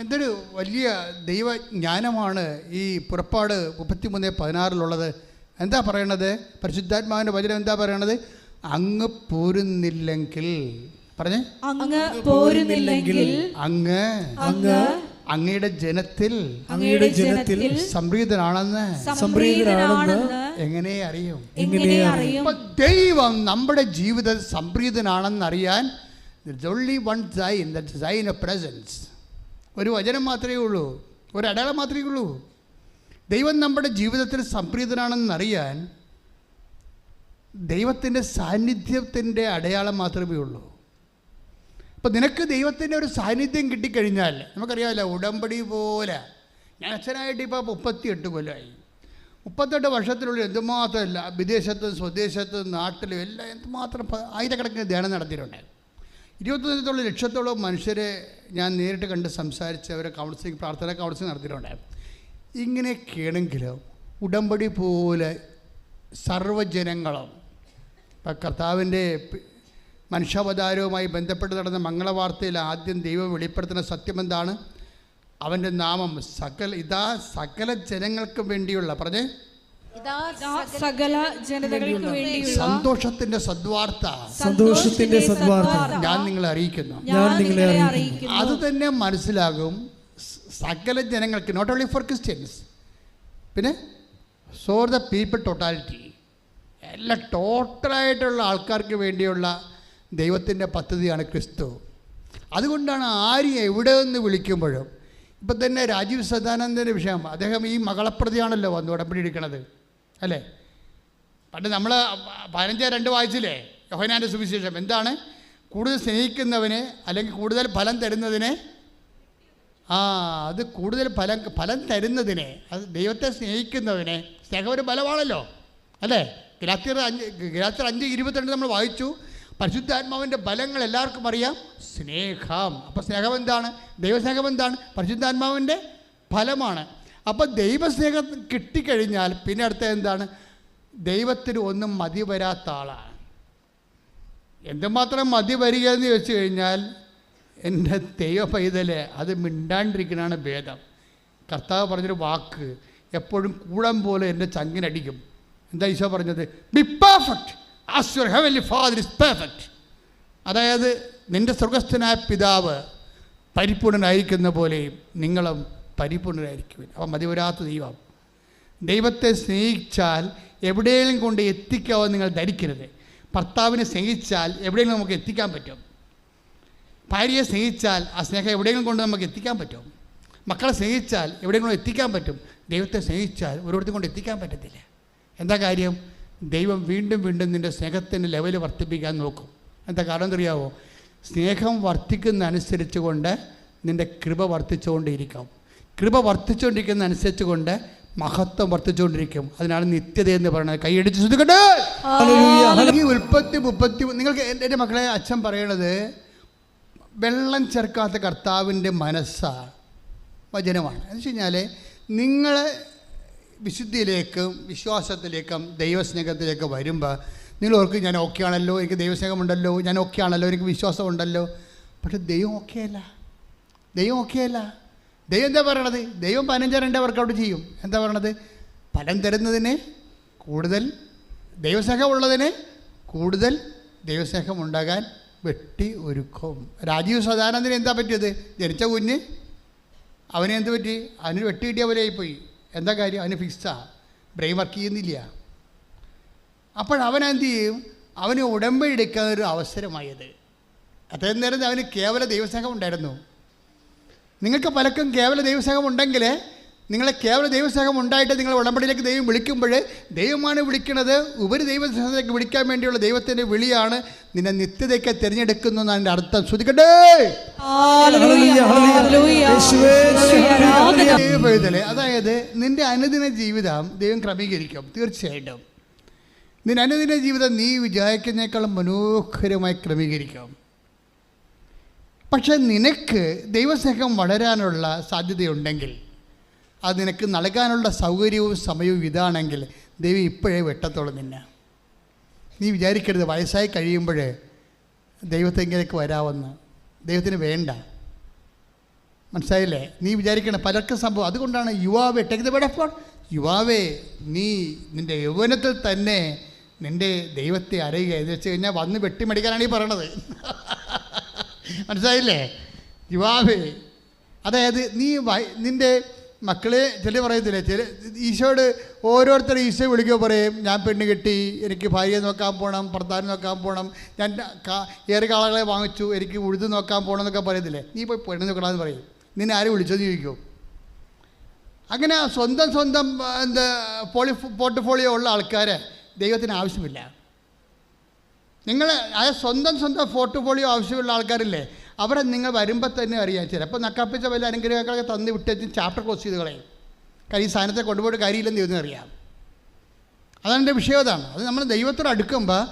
എന്തൊരു വലിയ ദൈവജ്ഞാനമാണ് ഈ പുറപ്പാട് 33:16 എന്താ പറയണത്? പരിശുദ്ധാത്മാവിന്റെ വചനം എന്താ പറയണത്? അങ്ങ് പോരുന്നില്ലെങ്കിൽ പറഞ്ഞേ, അങ്ങ് പോരുന്നില്ലെങ്കിൽ അങ്ങയുടെ ജനത്തിൽ സംപ്രീതനാണെന്ന് എങ്ങനെ അറിയും? ദൈവം നമ്മുടെ ജീവിതത്തിൽ സംപ്രീതനാണെന്നറിയാൻ only one sign, that sign of presence. ഒരു വചനം മാത്രമേ ഉള്ളൂ, ഒരു അടയാളം മാത്രമേ ഉള്ളൂ. ദൈവം നമ്മുടെ ജീവിതത്തിൽ സംപ്രീതനാണെന്നറിയാൻ ദൈവത്തിൻ്റെ സാന്നിധ്യത്തിൻ്റെ അടയാളം മാത്രമേ ഉള്ളൂ. അപ്പോൾ നിനക്ക് ദൈവത്തിൻ്റെ ഒരു സാന്നിധ്യം കിട്ടിക്കഴിഞ്ഞാൽ, നമുക്കറിയാമല്ലോ ഉടമ്പടി പോലെ. ഞാൻ അച്ഛനായിട്ട് ഇപ്പോൾ 38 കൊല്ലമായി. 38 വർഷത്തിനുള്ളിൽ എന്തുമാത്രമല്ല, വിദേശത്തും സ്വദേശത്തും നാട്ടിലും എല്ലാം എന്തുമാത്രം ആയിരക്കണക്കിന് ധ്യാനം നടത്തിയിട്ടുണ്ട്. 21 ലക്ഷത്തോളം മനുഷ്യരെ ഞാൻ നേരിട്ട് കണ്ട് സംസാരിച്ച് അവരെ കൗൺസിലിംഗ്, പ്രാർത്ഥന കൗൺസിലിംഗ് നടത്തിയിട്ടുണ്ട്. ഇങ്ങനെയൊക്കെയാണെങ്കിലും ഉടമ്പടി പോലെ സർവ്വജനങ്ങളും ഇപ്പം കർത്താവിൻ്റെ മനുഷ്യാവതാരവുമായി ബന്ധപ്പെട്ട് നടന്ന മംഗളവാർത്തയിൽ ആദ്യം ദൈവം വെളിപ്പെടുത്തുന്ന സത്യം എന്താണ്? അവൻ്റെ നാമം സകല ജനങ്ങൾക്കും വേണ്ടിയുള്ള സകല ജനതകൾക്ക് വേണ്ടിയുള്ള സന്തോഷത്തിന്റെ സദ്വാർത്ത ഞാൻ നിങ്ങളെ അറിയിക്കുന്നു. അത് തന്നെ മനസ്സിലാകും സകല ജനങ്ങൾക്ക്, നോട്ട് ഓൺലി ഫോർ ക്രിസ്ത്യൻസ്, പിന്നെ ഫോർ ദ പീപ്പിൾ ടോട്ടാലിറ്റി, എല്ലാ ടോട്ടലായിട്ടുള്ള ആൾക്കാർക്ക് വേണ്ടിയുള്ള ദൈവത്തിൻ്റെ പദ്ധതിയാണ് ക്രിസ്തു. അതുകൊണ്ടാണ് ആരും എവിടെ നിന്ന് വിളിക്കുമ്പോഴും, ഇപ്പം തന്നെ രാജീവ് സദാനന്ദൻ്റെ വിഷയം, അദ്ദേഹം ഈ മകളപ്രതിയാണല്ലോ വന്ന് ഉടമ്പടി എടുക്കണത് അല്ലേ? പണ്ട് നമ്മൾ 15:2 വായിച്ചില്ലേ യോഹന്നാൻ്റെ സുവിശേഷം? എന്താണ്? കൂടുതൽ സ്നേഹിക്കുന്നവനെ അല്ലെങ്കിൽ കൂടുതൽ ഫലം തരുന്നതിനെ, അത് കൂടുതൽ ഫലം തരുന്നതിനെ, അത് ദൈവത്തെ സ്നേഹിക്കുന്നവനെ. സ്നേഹം ഒരു ബലമാണല്ലോ, അല്ലേ? ഗലാത്യർ 5:22 നമ്മൾ വായിച്ചു. പരിശുദ്ധാത്മാവിൻ്റെ ഫലങ്ങൾ എല്ലാവർക്കും അറിയാം. സ്നേഹം. അപ്പോൾ സ്നേഹം എന്താണ്? ദൈവസ്നേഹം എന്താണ്? പരിശുദ്ധാത്മാവിൻ്റെ ഫലമാണ്. അപ്പോൾ ദൈവസ്നേഹം കിട്ടിക്കഴിഞ്ഞാൽ പിന്നെ അടുത്ത എന്താണ്? ദൈവത്തിന് ഒന്നും മതി വരാത്ത ആളാണ്. എന്തുമാത്രം മതി വരിക എന്ന് ചോദിച്ചു കഴിഞ്ഞാൽ, എൻ്റെ ദൈവ പൈതല് അത് മിണ്ടാണ്ടിരിക്കുന്നതാണ് ഭേദം. കർത്താവ് പറഞ്ഞൊരു വാക്ക് എപ്പോഴും കൂടം പോലെ എൻ്റെ ചങ്കിനടിക്കും. എന്താ ഈശോ പറഞ്ഞത്? B perfect as your heavenly father is perfect. അതായത് നിൻ്റെ സ്വർഗസ്ഥനായ പിതാവ് പരിപൂർണനായിരിക്കുന്ന പോലെയും നിങ്ങളും പരിപൂർണരായിരിക്കും. അപ്പം മതി വരാത്ത ദൈവം. ദൈവത്തെ സ്നേഹിച്ചാൽ എവിടെയെങ്കിലും കൊണ്ട് എത്തിക്കാമെന്ന് നിങ്ങൾ ധരിക്കരുത്. ഭർത്താവിനെ സ്നേഹിച്ചാൽ എവിടെയെങ്കിലും നമുക്ക് എത്തിക്കാൻ പറ്റും. ഭാര്യയെ സ്നേഹിച്ചാൽ ആ സ്നേഹം എവിടെയെങ്കിലും കൊണ്ട് നമുക്ക് എത്തിക്കാൻ പറ്റും. മക്കളെ സ്നേഹിച്ചാൽ എവിടെയെങ്കിലും എത്തിക്കാൻ പറ്റും. ദൈവത്തെ സ്നേഹിച്ചാൽ ഒരിടത്തും കൊണ്ട് എത്തിക്കാൻ പറ്റത്തില്ല. എന്താ കാര്യം? ദൈവം വീണ്ടും വീണ്ടും നിൻ്റെ സ്നേഹത്തിൻ്റെ ലെവൽ വർദ്ധിപ്പിക്കാൻ നോക്കും. എന്താ കാരണം എന്നറിയാവോ? സ്നേഹം വർദ്ധിക്കുന്ന അനുസരിച്ച് കൊണ്ട് നിൻ്റെ കൃപ വർദ്ധിച്ചുകൊണ്ടിരിക്കും. കൃപ വർദ്ധിച്ചുകൊണ്ടിരിക്കുന്ന അനുസരിച്ച് കൊണ്ട് മഹത്വം വർദ്ധിച്ചുകൊണ്ടിരിക്കും. അതിനാണ് നിത്യത എന്ന് പറയുന്നത്. കൈയടിച്ച് ശ്രദ്ധിക്കട്ടെ. ഉൽപ്പത്തി 30 നിങ്ങൾക്ക് എൻ്റെ മക്കളെ അച്ഛൻ പറയണത് വെള്ളം ചേർക്കാത്ത കർത്താവിൻ്റെ മനസ്സാണ്, വചനമാണ്. എന്ന് വെച്ച് കഴിഞ്ഞാൽ നിങ്ങൾ വിശുദ്ധിയിലേക്കും വിശ്വാസത്തിലേക്കും ദൈവസ്നേഹത്തിലേക്ക് വരുമ്പോൾ നിങ്ങൾ ഓർക്കും, ഞാൻ ഓക്കെ ആണല്ലോ, എനിക്ക് ദൈവസ്നേഹമുണ്ടല്ലോ, ഞാൻ ഓക്കെ ആണല്ലോ, എനിക്ക് വിശ്വാസമുണ്ടല്ലോ. പക്ഷെ ദൈവം ഓക്കെ അല്ല. ദൈവം ഓക്കെ അല്ല. ദൈവം എന്താ പറയണത്? ദൈവം 15 വർക്കൗട്ട് ചെയ്യും. എന്താ പറയണത്? ഫലം തരുന്നതിന് കൂടുതൽ, ദൈവസ്നേഹം ഉള്ളതിന് കൂടുതൽ ദൈവസ്നേഹം ഉണ്ടാകാൻ വെട്ടി ഒരുക്കും. രാജീവ് സദാനന്ദന് എന്താ പറ്റിയത്? ജനിച്ച കുഞ്ഞ്, അവന് എന്ത് പറ്റി? അവന് വെട്ടി കിട്ടിയ പോലെ ആയിപ്പോയി. എന്താ കാര്യം? അവന് ഫിക്സാ, ബ്രെയിൻ വർക്ക് ചെയ്യുന്നില്ല. അപ്പോഴവനെന്ത് ചെയ്യും? അവന് ഉടമ്പടി എടുക്കാൻ ഒരു അവസരമായത്. അത്രയും നേരം അവന് കേവല ദൈവസ്നേഹം ഉണ്ടായിരുന്നു. നിങ്ങൾക്ക് പലർക്കും കേവല ദൈവസ്നേഹം ഉണ്ടെങ്കിൽ, നിങ്ങളെ കേവല ദൈവസ്നേഹം ഉണ്ടായിട്ട് നിങ്ങൾ ഉടമ്പടിയിലേക്ക് ദൈവം വിളിക്കുമ്പോൾ ദൈവമാണ് വിളിക്കുന്നത്. ഉപരി ദൈവസ്നേഹത്തിലേക്ക് വിളിക്കാൻ വേണ്ടിയുള്ള ദൈവത്തിൻ്റെ വിളിയാണ് നിന്നെ നിത്യതയ്ക്ക് തിരഞ്ഞെടുക്കുന്നു എന്നാണ് എൻ്റെ അർത്ഥം. ശ്രദ്ധിക്കട്ടെ. അതായത് നിൻ്റെ അനുദിന ജീവിതം ദൈവം ക്രമീകരിക്കും. തീർച്ചയായിട്ടും നിന്റെ അനുദിന ജീവിതം നീ വിചാരിക്കുന്നതിനേക്കാളും മനോഹരമായി ക്രമീകരിക്കും. പക്ഷെ നിനക്ക് ദൈവസ്നേഹം വളരാനുള്ള സാധ്യതയുണ്ടെങ്കിൽ, അത് നിനക്ക് നൽകാനുള്ള സൗകര്യവും സമയവും ഇതാണെങ്കിൽ ദൈവം ഇപ്പോഴേ വെട്ടത്തോളം നിന്നെ. നീ വിചാരിക്കരുത് വയസ്സായി കഴിയുമ്പോൾ ദൈവത്തെങ്കിലേക്ക് വരാമെന്ന്. ദൈവത്തിന് വേണ്ട. മനസ്സിലായില്ലേ? നീ വിചാരിക്കണം പലർക്കും സംഭവം. അതുകൊണ്ടാണ് യുവാവേ, take the word of God, യുവാവേ നീ നിൻ്റെ യൗവനത്തിൽ തന്നെ നിൻ്റെ ദൈവത്തെ അറിയുക എന്ന് വെച്ച് കഴിഞ്ഞാൽ വന്ന് വെട്ടിമടിക്കാനാണ് ഈ പറയണത്. മനസ്സിലായില്ലേ? യുവാവേ, അതായത് നീ നിൻ്റെ മക്കളെ ചില പറയത്തില്ലേ, ചില ഈശോയോട് ഓരോരുത്തരും ഈശോ വിളിക്കുക പറയും, ഞാൻ പെണ്ണ് കെട്ടി, എനിക്ക് ഭാര്യയെ നോക്കാൻ പോകണം, ഭർത്താവിനെ നോക്കാൻ പോകണം, ഞാൻ ഏറെ കാളകളെ വാങ്ങിച്ചു, എനിക്ക് ഉഴുത് നോക്കാൻ പോകണം എന്നൊക്കെ പറയത്തില്ലേ. നീ പോയി പെണ്ണ് നോക്കണമെന്ന് പറയും. നിന്നെ ആരും വിളിച്ചെന്ന് ചോദിക്കുമോ? അങ്ങനെ സ്വന്തം എന്താ പോർട്ട്ഫോളിയോ ഉള്ള ആൾക്കാരെ ദൈവത്തിന് ആവശ്യമില്ല. നിങ്ങൾ ആ സ്വന്തം പോർട്ട്ഫോളിയോ ആവശ്യമുള്ള ആൾക്കാരില്ലേ, അവരെ നിങ്ങൾ വരുമ്പോൾ തന്നെ അറിയാം. ചിലപ്പോൾ നക്കാപ്പിച്ച വല്ല അനുഗ്രഹങ്ങളൊക്കെ തന്നു വിട്ടേച്ച് ചാപ്റ്റർ ക്ലോസ് ചെയ്ത് കളയും. കാര്യം ഈ സാധനത്തെ കൊണ്ടുപോയിട്ട് കാര്യമില്ലെന്ന് ദൈവത്തിന് അറിയാം. അതാണ് എൻ്റെ വിഷയം. അതാണ് അത് നമ്മൾ ദൈവത്തോട് അടുക്കുമ്പോൾ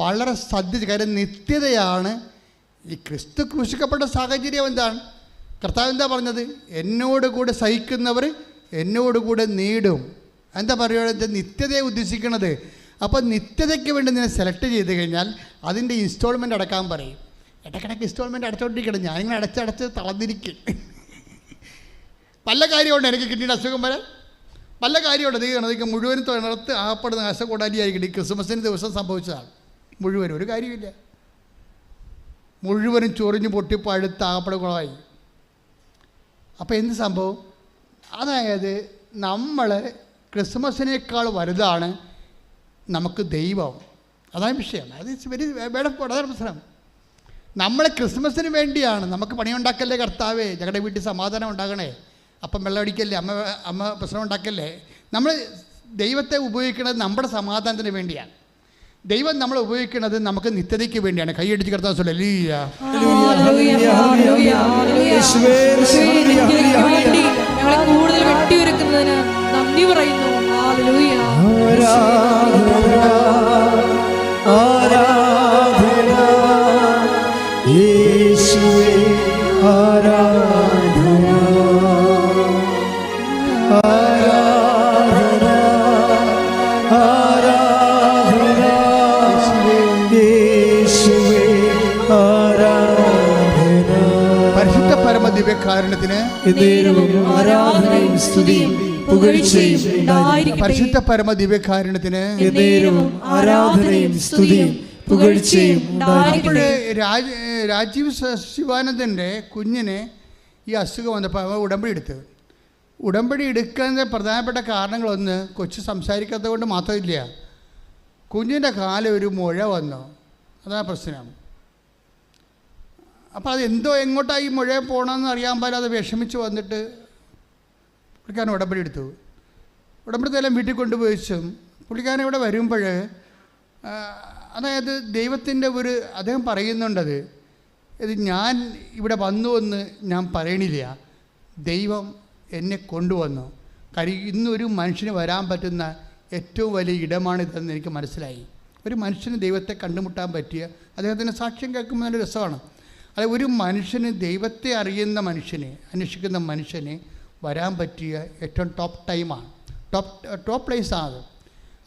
വളരെ ശ്രദ്ധിച്ച്. കാര്യം നിത്യതയാണ്. ഈ ക്രിസ്തു ക്രൂശിക്കപ്പെട്ട സാഹചര്യം എന്താണ്? കർത്താവ് എന്താ പറഞ്ഞത്? എന്നോട് കൂടെ സഹിക്കുന്നവർ എന്നോട് കൂടെ നേടും. എന്താ പറയുക? നിത്യതയെ ഉദ്ദേശിക്കുന്നത്. അപ്പോൾ നിത്യതയ്ക്ക് വേണ്ടി നിന്നെ സെലക്ട് ചെയ്ത് കഴിഞ്ഞാൽ അതിൻ്റെ ഇൻസ്റ്റാൾമെൻറ്റ് അടക്കാൻ പറയും. ഇടയ്ക്കിടയ്ക്ക് ഇൻസ്റ്റാൾമെൻറ്റ് അടച്ചോണ്ടിരിക്കണം. ഞാനിങ്ങനെ അടച്ചടച്ച് തളർന്നിരിക്കും. പല കാര്യമുണ്ട് എനിക്ക് കിട്ടിയ അസുഖം വരെ. പല കാര്യമുണ്ട്. അതൊക്കെ മുഴുവനും തൊഴിലത്ത് ആപ്പെടുന്ന അസുഖൂടാലിയായിരിക്കും. ഈ ക്രിസ്മസിന് ദിവസം സംഭവിച്ചതാണ്. മുഴുവനും ഒരു കാര്യമില്ല. മുഴുവനും ചൊറിഞ്ഞ് പൊട്ടിപ്പഴുത്ത് ആപ്പട കുളമായി. അപ്പോൾ എന്ത് സംഭവം? അതായത് നമ്മൾ ക്രിസ്മസിനേക്കാൾ വലുതാണ് നമുക്ക് ദൈവം. അതാണ് വിഷയം. അത് വെരി അതാണ് പ്രശ്നം. നമ്മൾ ക്രിസ്മസിന് വേണ്ടിയാണ്. നമുക്ക് പണിയുണ്ടാക്കല്ലേ കർത്താവേ, ഞങ്ങളുടെ വീട്ടിൽ സമാധാനം ഉണ്ടാകണേ, അപ്പം വെള്ളമടിക്കല്ലേ, അമ്മ പ്രശ്നം ഉണ്ടാക്കല്ലേ. നമ്മൾ ദൈവത്തെ ഉപയോഗിക്കുന്നത് നമ്മുടെ സമാധാനത്തിന് വേണ്ടിയാണ്. ദൈവം നമ്മളെ ഉപയോഗിക്കുന്നത് നമുക്ക് നിത്യതയ്ക്ക് വേണ്ടിയാണ്. കൈയടിച്ച് കർത്താവ് ഹല്ലേലൂയ. ഞങ്ങളെ കൂടുതൽ വെട്ടിയൊരുക്കുന്നതിന് നന്ദി പറയുന്നു. ഹല്ലേലൂയ. ആരാധന യേശുവേ, ആരാധന ആരാധന ആരാധന യേശുവേ, ആരാധന. പരിശുദ്ധ പരമ ദിവ്യകാരുണ്യത്തിന് ആരാധനയും സ്തുതിയും പുകഴ്ചയും ഉണ്ടായിരിക്കട്ടെ. പരിശുദ്ധ പരമ ദിവ്യകാരുണ്യത്തിന് ആരാധനയും സ്തുതിയും പുകഴ്ചയും അപ്പോഴേ രാജീവ് ശിവാനന്ദൻ്റെ കുഞ്ഞിന് ഈ അസുഖം വന്നപ്പോൾ അവൻ ഉടമ്പടി എടുത്ത്. ഉടമ്പടി എടുക്കുന്നതിൻ്റെ പ്രധാനപ്പെട്ട കാരണങ്ങളൊന്ന്, കൊച്ചു സംസാരിക്കാത്തത് കൊണ്ട് മാത്രമില്ല, കുഞ്ഞിൻ്റെ കാലിൽ ഒരു മുഴ വന്നു. അതാണ് പ്രശ്നം. അപ്പോൾ അതെന്തോ എങ്ങോട്ടായി മുഴ പോകണമെന്ന് അറിയാൻ പാടില്ലാതെ വിഷമിച്ച് വന്നിട്ട് പുള്ളിക്കാരൻ ഉടമ്പടി എടുത്തു. ഉടമ്പടിത്തെല്ലാം വീട്ടിൽ കൊണ്ടുപോയി വെച്ചും പുള്ളിക്കാരൻ ഇവിടെ വരുമ്പോൾ അതായത് ദൈവത്തിൻ്റെ അദ്ദേഹം പറയുന്നുണ്ടത്, ഇത് ഞാൻ ഇവിടെ വന്നു എന്ന് ഞാൻ പറയണില്ല, ദൈവം എന്നെ കൊണ്ടുവന്നു. കാര്യം ഇന്നൊരു മനുഷ്യന് വരാൻ പറ്റുന്ന ഏറ്റവും വലിയ ഇടമാണിതെന്ന് എനിക്ക് മനസ്സിലായി. ഒരു മനുഷ്യന് ദൈവത്തെ കണ്ടുമുട്ടാൻ പറ്റിയ അദ്ദേഹത്തിൻ്റെ സാക്ഷ്യം കേൾക്കുമ്പോൾ നല്ല രസമാണ്. അത് ഒരു മനുഷ്യന് ദൈവത്തെ അറിയുന്ന മനുഷ്യന്, അന്വേഷിക്കുന്ന മനുഷ്യന് വരാൻ പറ്റിയ ഏറ്റവും ടോപ്പ് ടൈമാണ്, ടോപ്പ് പ്ലേസാണ്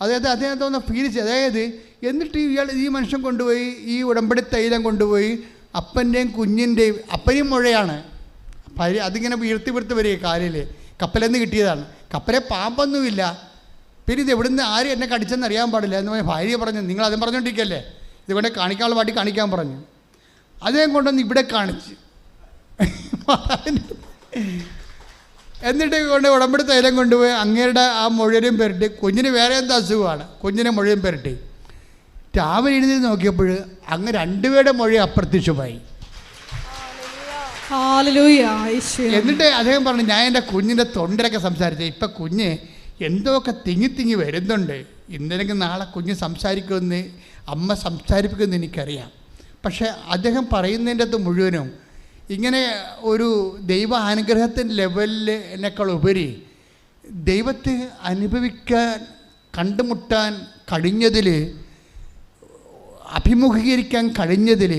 അത്. അദ്ദേഹത്തെ ഒന്ന് ഫീൽ ചെയ്ത്, അതായത് എന്നിട്ട് ഈ മനുഷ്യൻ കൊണ്ടുപോയി ഈ ഉടമ്പടി തൈലം കൊണ്ടുപോയി അപ്പൻ്റെയും കുഞ്ഞിൻ്റെയും, അപ്പനെയും മുഴയാണ്, അതിങ്ങനെ വീർത്തി വരിക കാലിൽ, കപ്പലിൽ നിന്ന് കിട്ടിയതാണ്. കപ്പലെ പാമ്പൊന്നുമില്ല. പിന്നെ ഇത് എവിടുന്ന് ആരും എന്നെ കടിച്ചെന്ന് അറിയാൻ പാടില്ല എന്ന് ഭാര്യ പറഞ്ഞു. നിങ്ങൾ അതും പറഞ്ഞുകൊണ്ടിരിക്കല്ലേ, ഇതുകൊണ്ട് കാണിക്കാനുള്ള പാട്ടി കാണിക്കാൻ പറഞ്ഞു. അദ്ദേഹം കൊണ്ടൊന്ന് ഇവിടെ കാണിച്ച് എന്നിട്ട് കൊണ്ട് ഉടമ്പടി തൈലം കൊണ്ടുപോയി അങ്ങേരുടെ ആ മുഴയും പെരട്ടി, കുഞ്ഞിന് വേറെ എന്താ അസുഖമാണ്, കുഞ്ഞിനെ മുഴയും പെരട്ടി. രാവിലെ എഴുതി നോക്കിയപ്പോൾ അങ്ങ് രണ്ടുപേരുടെ മുഴ അപ്രത്യക്ഷമായി. എന്നിട്ട് അദ്ദേഹം പറഞ്ഞു, ഞാൻ എൻ്റെ കുഞ്ഞിൻ്റെ തൊണ്ടരൊക്കെ സംസാരിച്ചത്, ഇപ്പം കുഞ്ഞ് എന്തൊക്കെ തിങ്ങി വരുന്നുണ്ട്, ഇന്നലെങ്കിൽ നാളെ കുഞ്ഞ് സംസാരിക്കുമെന്ന് അമ്മ സംസാരിപ്പിക്കുമെന്ന് എനിക്കറിയാം. പക്ഷേ അദ്ദേഹം പറയുന്നതിൻ്റെ അകത്ത് മുഴുവനും ഇങ്ങനെ ഒരു ദൈവ അനുഗ്രഹത്തിൻ്റെ ലെവലിനേക്കാൾ ഉപരി ദൈവത്തെ അനുഭവിക്കാൻ, കണ്ടുമുട്ടാൻ കഴിഞ്ഞതിൽ, അഭിമുഖീകരിക്കാൻ കഴിഞ്ഞതിൽ,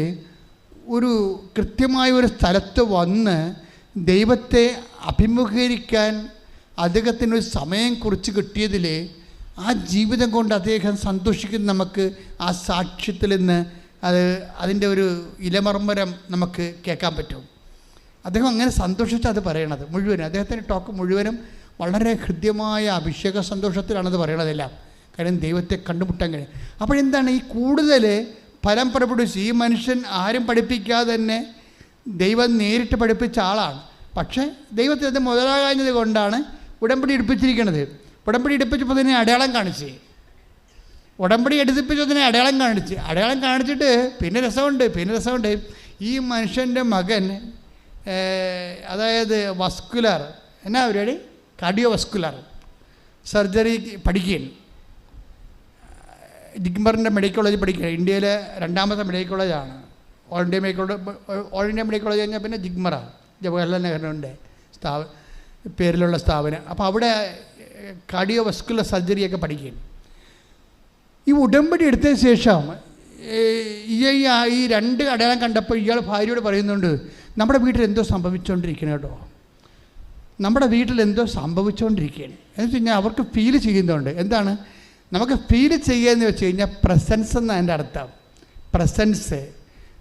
ഒരു കൃത്യമായ ഒരു സ്ഥലത്ത് വന്ന് ദൈവത്തെ അഭിമുഖീകരിക്കാൻ അദ്ദേഹത്തിനൊരു സമയം കുറിച്ച് കിട്ടിയതിൽ ആ ജീവിതം കൊണ്ട് അദ്ദേഹം സന്തോഷിക്കുന്ന നമുക്ക് ആ സാക്ഷ്യത്തിൽ നിന്ന് അതിൻ്റെ ഒരു ഇലമർമ്മരം നമുക്ക് കേൾക്കാൻ പറ്റും. അദ്ദേഹം അങ്ങനെ സന്തോഷിച്ചാണ് അത് പറയണത് മുഴുവനും. അദ്ദേഹത്തിൻ്റെ ടോക്ക് മുഴുവനും വളരെ ഹൃദ്യമായ അഭിഷേക സന്തോഷത്തിലാണത് പറയണതെല്ലാം. കാര്യം ദൈവത്തെ കണ്ടുമുട്ടാൻ കഴിയും. അപ്പോഴെന്താണ് ഈ കൂടുതൽ ഫലം പുറപ്പെടുവിച്ച്, ഈ മനുഷ്യൻ ആരും പഠിപ്പിക്കാതെ തന്നെ ദൈവം നേരിട്ട് പഠിപ്പിച്ച ആളാണ്. പക്ഷേ ദൈവത്തെ അത് മുതലാകാഞ്ഞത് കൊണ്ടാണ് ഉടമ്പടി എടുപ്പിച്ചിരിക്കുന്നത്. ഉടമ്പടി എടുപ്പിച്ചപ്പോൾ തന്നെ അടയാളം കാണിച്ച്, ഉടമ്പടി എടുപ്പിച്ചതിനെ അടയാളം കാണിച്ചിട്ട് പിന്നെ രസമുണ്ട്. ഈ മനുഷ്യൻ്റെ മകൻ അതായത് വസ്കുലർ എന്നാ പരിപാടി, കാർഡിയോ വസ്കുലർ സർജറി പഠിക്കുകയാണ്. ജിഗ്മറിൻ്റെ മെഡിക്കൽ കോളേജ് പഠിക്കുക. ഇന്ത്യയിലെ 2ാമത്തെ മെഡിക്കൽ കോളേജാണ്. ഓൾ ഇന്ത്യ മെഡിക്കൽ കോളേജ് കഴിഞ്ഞാൽ പിന്നെ ജിഗ്മറാണ്, ജവഹർലാൽ നെഹ്റുവിൻ്റെ പേരിലുള്ള സ്ഥാപനം. അപ്പോൾ അവിടെ കാർഡിയോ വസ്കുലർ സർജറിയൊക്കെ പഠിക്കുകയാണ്. ഈ ഉടമ്പടി എടുത്തതിന് ശേഷം ഈ 2 അടയാളം കണ്ടപ്പോൾ ഇയാൾ ഭാര്യയോട് പറയുന്നുണ്ട്, നമ്മുടെ വീട്ടിൽ എന്തോ സംഭവിച്ചുകൊണ്ടിരിക്കണം കേട്ടോ, നമ്മുടെ വീട്ടിൽ എന്തോ സംഭവിച്ചുകൊണ്ടിരിക്കുകയാണ് എന്ന് വെച്ച് കഴിഞ്ഞാൽ അവർക്ക് ഫീൽ ചെയ്യുന്നുണ്ട്. എന്താണ് നമുക്ക് ഫീൽ ചെയ്യുക എന്ന് വെച്ച് കഴിഞ്ഞാൽ പ്രസൻസ് എന്നാണ് അതിൻ്റെ അർത്ഥം. പ്രസൻസ്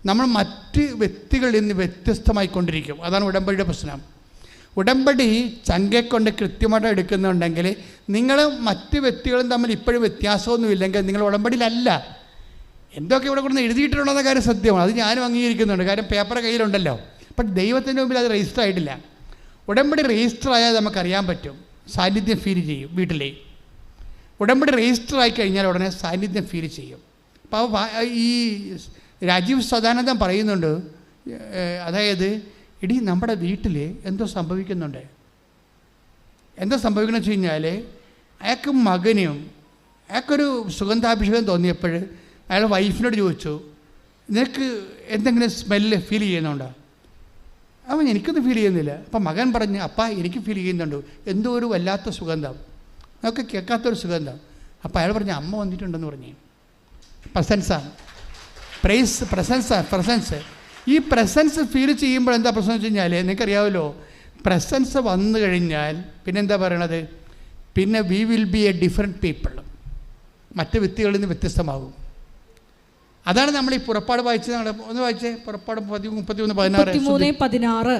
നമ്മൾ മറ്റ് വ്യക്തികളിൽ നിന്ന് വ്യത്യസ്തമായിക്കൊണ്ടിരിക്കും. അതാണ് ഉടമ്പടിയുടെ പ്രശ്നം. ഉടമ്പടി ചങ്കയെക്കൊണ്ട് കൃത്യമായിട്ട് എടുക്കുന്നുണ്ടെങ്കിൽ നിങ്ങൾ മറ്റ് വ്യക്തികളും തമ്മിൽ ഇപ്പോഴും വ്യത്യാസമൊന്നുമില്ലെങ്കിൽ നിങ്ങൾ ഉടമ്പടിയിലല്ല. എന്തൊക്കെ ഇവിടെ കൊണ്ട് എഴുതിയിട്ടുണ്ടെന്ന കാര്യം സത്യമാണ്, അത് ഞാനും അംഗീകരിക്കുന്നുണ്ട്. കാര്യം പേപ്പർ കയ്യിലുണ്ടല്ലോ. പക്ഷെ ദൈവത്തിൻ്റെ മുമ്പിൽ അത് രജിസ്റ്റർ ആയിട്ടില്ല. ഉടമ്പടി രജിസ്റ്റർ ആയാൽ നമുക്കറിയാൻ പറ്റും, സാന്നിധ്യം ഫീൽ ചെയ്യും. വീട്ടിലെ ഉടമ്പടി രജിസ്റ്റർ ആയി കഴിഞ്ഞാൽ ഉടനെ സാന്നിധ്യം ഫീൽ ചെയ്യും. അപ്പോൾ ഈ രാജീവ് സദാനന്ദൻ പറയുന്നുണ്ട്, അതായത് ഇടീ നമ്മുടെ വീട്ടിൽ എന്തോ സംഭവിക്കുന്നുണ്ട്. എന്താ സംഭവിക്കണമെന്ന് വെച്ച് കഴിഞ്ഞാൽ അയാൾക്ക് മകനും അയാൾക്കൊരു സുഗന്ധാഭിഷേകം തോന്നിയപ്പോൾ അയാൾ വൈഫിനോട് ചോദിച്ചു, നിനക്ക് എന്തെങ്കിലും സ്മെല്ല് ഫീൽ ചെയ്യുന്നുണ്ടോ? അവൻ എനിക്കൊന്നും ഫീൽ ചെയ്യുന്നില്ല. അപ്പം മകൻ പറഞ്ഞു, അപ്പാ എനിക്ക് ഫീൽ ചെയ്യുന്നുണ്ട്, എന്തോ ഒരു വല്ലാത്ത സുഗന്ധം, നമുക്ക് കേൾക്കാത്തൊരു സുഗന്ധം. അപ്പോൾ അയാൾ പറഞ്ഞു, അമ്മ വന്നിട്ടുണ്ടെന്ന് പറഞ്ഞു. പ്രസൻസാണ്, പ്രസൻസ്. ഈ പ്രസൻസ് ഫീൽ ചെയ്യുമ്പോൾ എന്താ പ്രശ്നം വെച്ച് കഴിഞ്ഞാൽ, നിങ്ങൾക്കറിയാമല്ലോ, പ്രസൻസ് വന്നു കഴിഞ്ഞാൽ പിന്നെന്താ പറയണത്, പിന്നെ we will be a different people, മറ്റ് വ്യക്തികളിൽ നിന്ന് വ്യത്യസ്തമാകും. അതാണ് നമ്മൾ ഈ പുറപ്പാട് വായിച്ചത്. ഒന്ന് വായിച്ചേ, പുറപ്പാട് 33:16.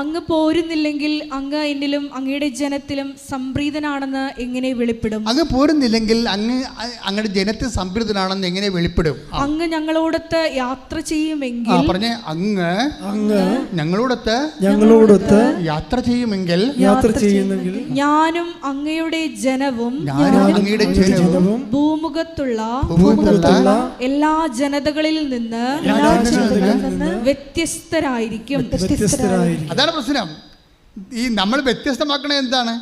അങ്ങ് പോരുന്നില്ലെങ്കിൽ അങ്ങ് എന്നിലും അങ്ങയുടെ ജനത്തിലും സംപ്രീതനാണെന്ന് എങ്ങനെ വെളിപ്പെടും? അങ്ങ് പോരുന്നില്ലെങ്കിൽ അങ്ങയുടെ ജനത്തിൽ സംപ്രീതനാണെന്ന് എങ്ങനെ വെളിപ്പെടും? അങ്ങ് ഞങ്ങളോടൊത്ത് യാത്ര ചെയ്യുമെങ്കിൽ, പറഞ്ഞേ, അങ്ങ് ഞങ്ങളോടൊത്ത് യാത്ര ചെയ്യുമെങ്കിൽ, ഞാനും അങ്ങയുടെ ജനവും ഭൂമുഖത്തുള്ള എല്ലാ ജനതകളിൽ നിന്ന് വ്യത്യസ്തരായിരിക്കും. അതാണ് പ്രശ്നം. ഈ നമ്മൾ വ്യത്യസ്തമാക്കണത് എന്താണ്?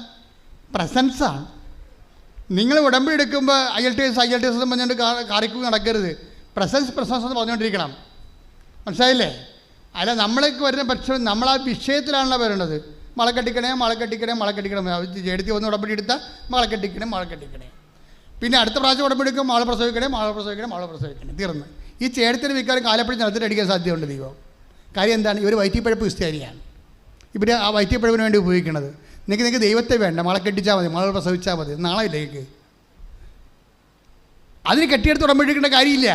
പ്രസൻസാണ്. നിങ്ങൾ ഉടമ്പടി എടുക്കുമ്പോൾ IELTS പറഞ്ഞുകൊണ്ട് കാറിക്കും നടക്കരുത്. പ്രസൻസ് എന്ന് പറഞ്ഞുകൊണ്ടിരിക്കണം. മനസ്സിലായില്ലേ? അല്ല, നമ്മളേക്ക് വരുന്ന പ്രശ്നം നമ്മൾ ആ വിഷയത്തിലാണല്ലോ വരേണ്ടത്. മള കെട്ടിക്കണേ എടുത്തി വന്ന് ഉടമ്പടി എടുത്താൽ മള കെട്ടിക്കണേ. പിന്നെ അടുത്ത പ്രാവശ്യം ഉടമ്പെടുക്കും, മാള പ്രസവിക്കണേ, തീർന്ന്. ഈ ചേടത്തിന് മിക്കവാറും കാലപ്പഴി നടത്തിട്ട് അടിക്കാൻ സാധ്യതയുണ്ട് ദൈവം. കാര്യം എന്താണ്? ഇവർ വയറ്റിപ്പഴപ്പ് ക്രിസ്ത്യാനിയാണ്. ഇവർ ആ വയറ്റിപ്പഴപ്പിന് വേണ്ടി ഉപയോഗിക്കുന്നത്. നിങ്ങൾക്ക് ദൈവത്തെ വേണ്ട, മളെ കെട്ടിച്ചാൽ മതി, മള പ്രസവിച്ചാൽ മതി, നാളെ ഇല്ലേക്ക് അതിന് കെട്ടിയെടുത്ത് ഉടമ്പെടുക്കേണ്ട കാര്യമില്ല.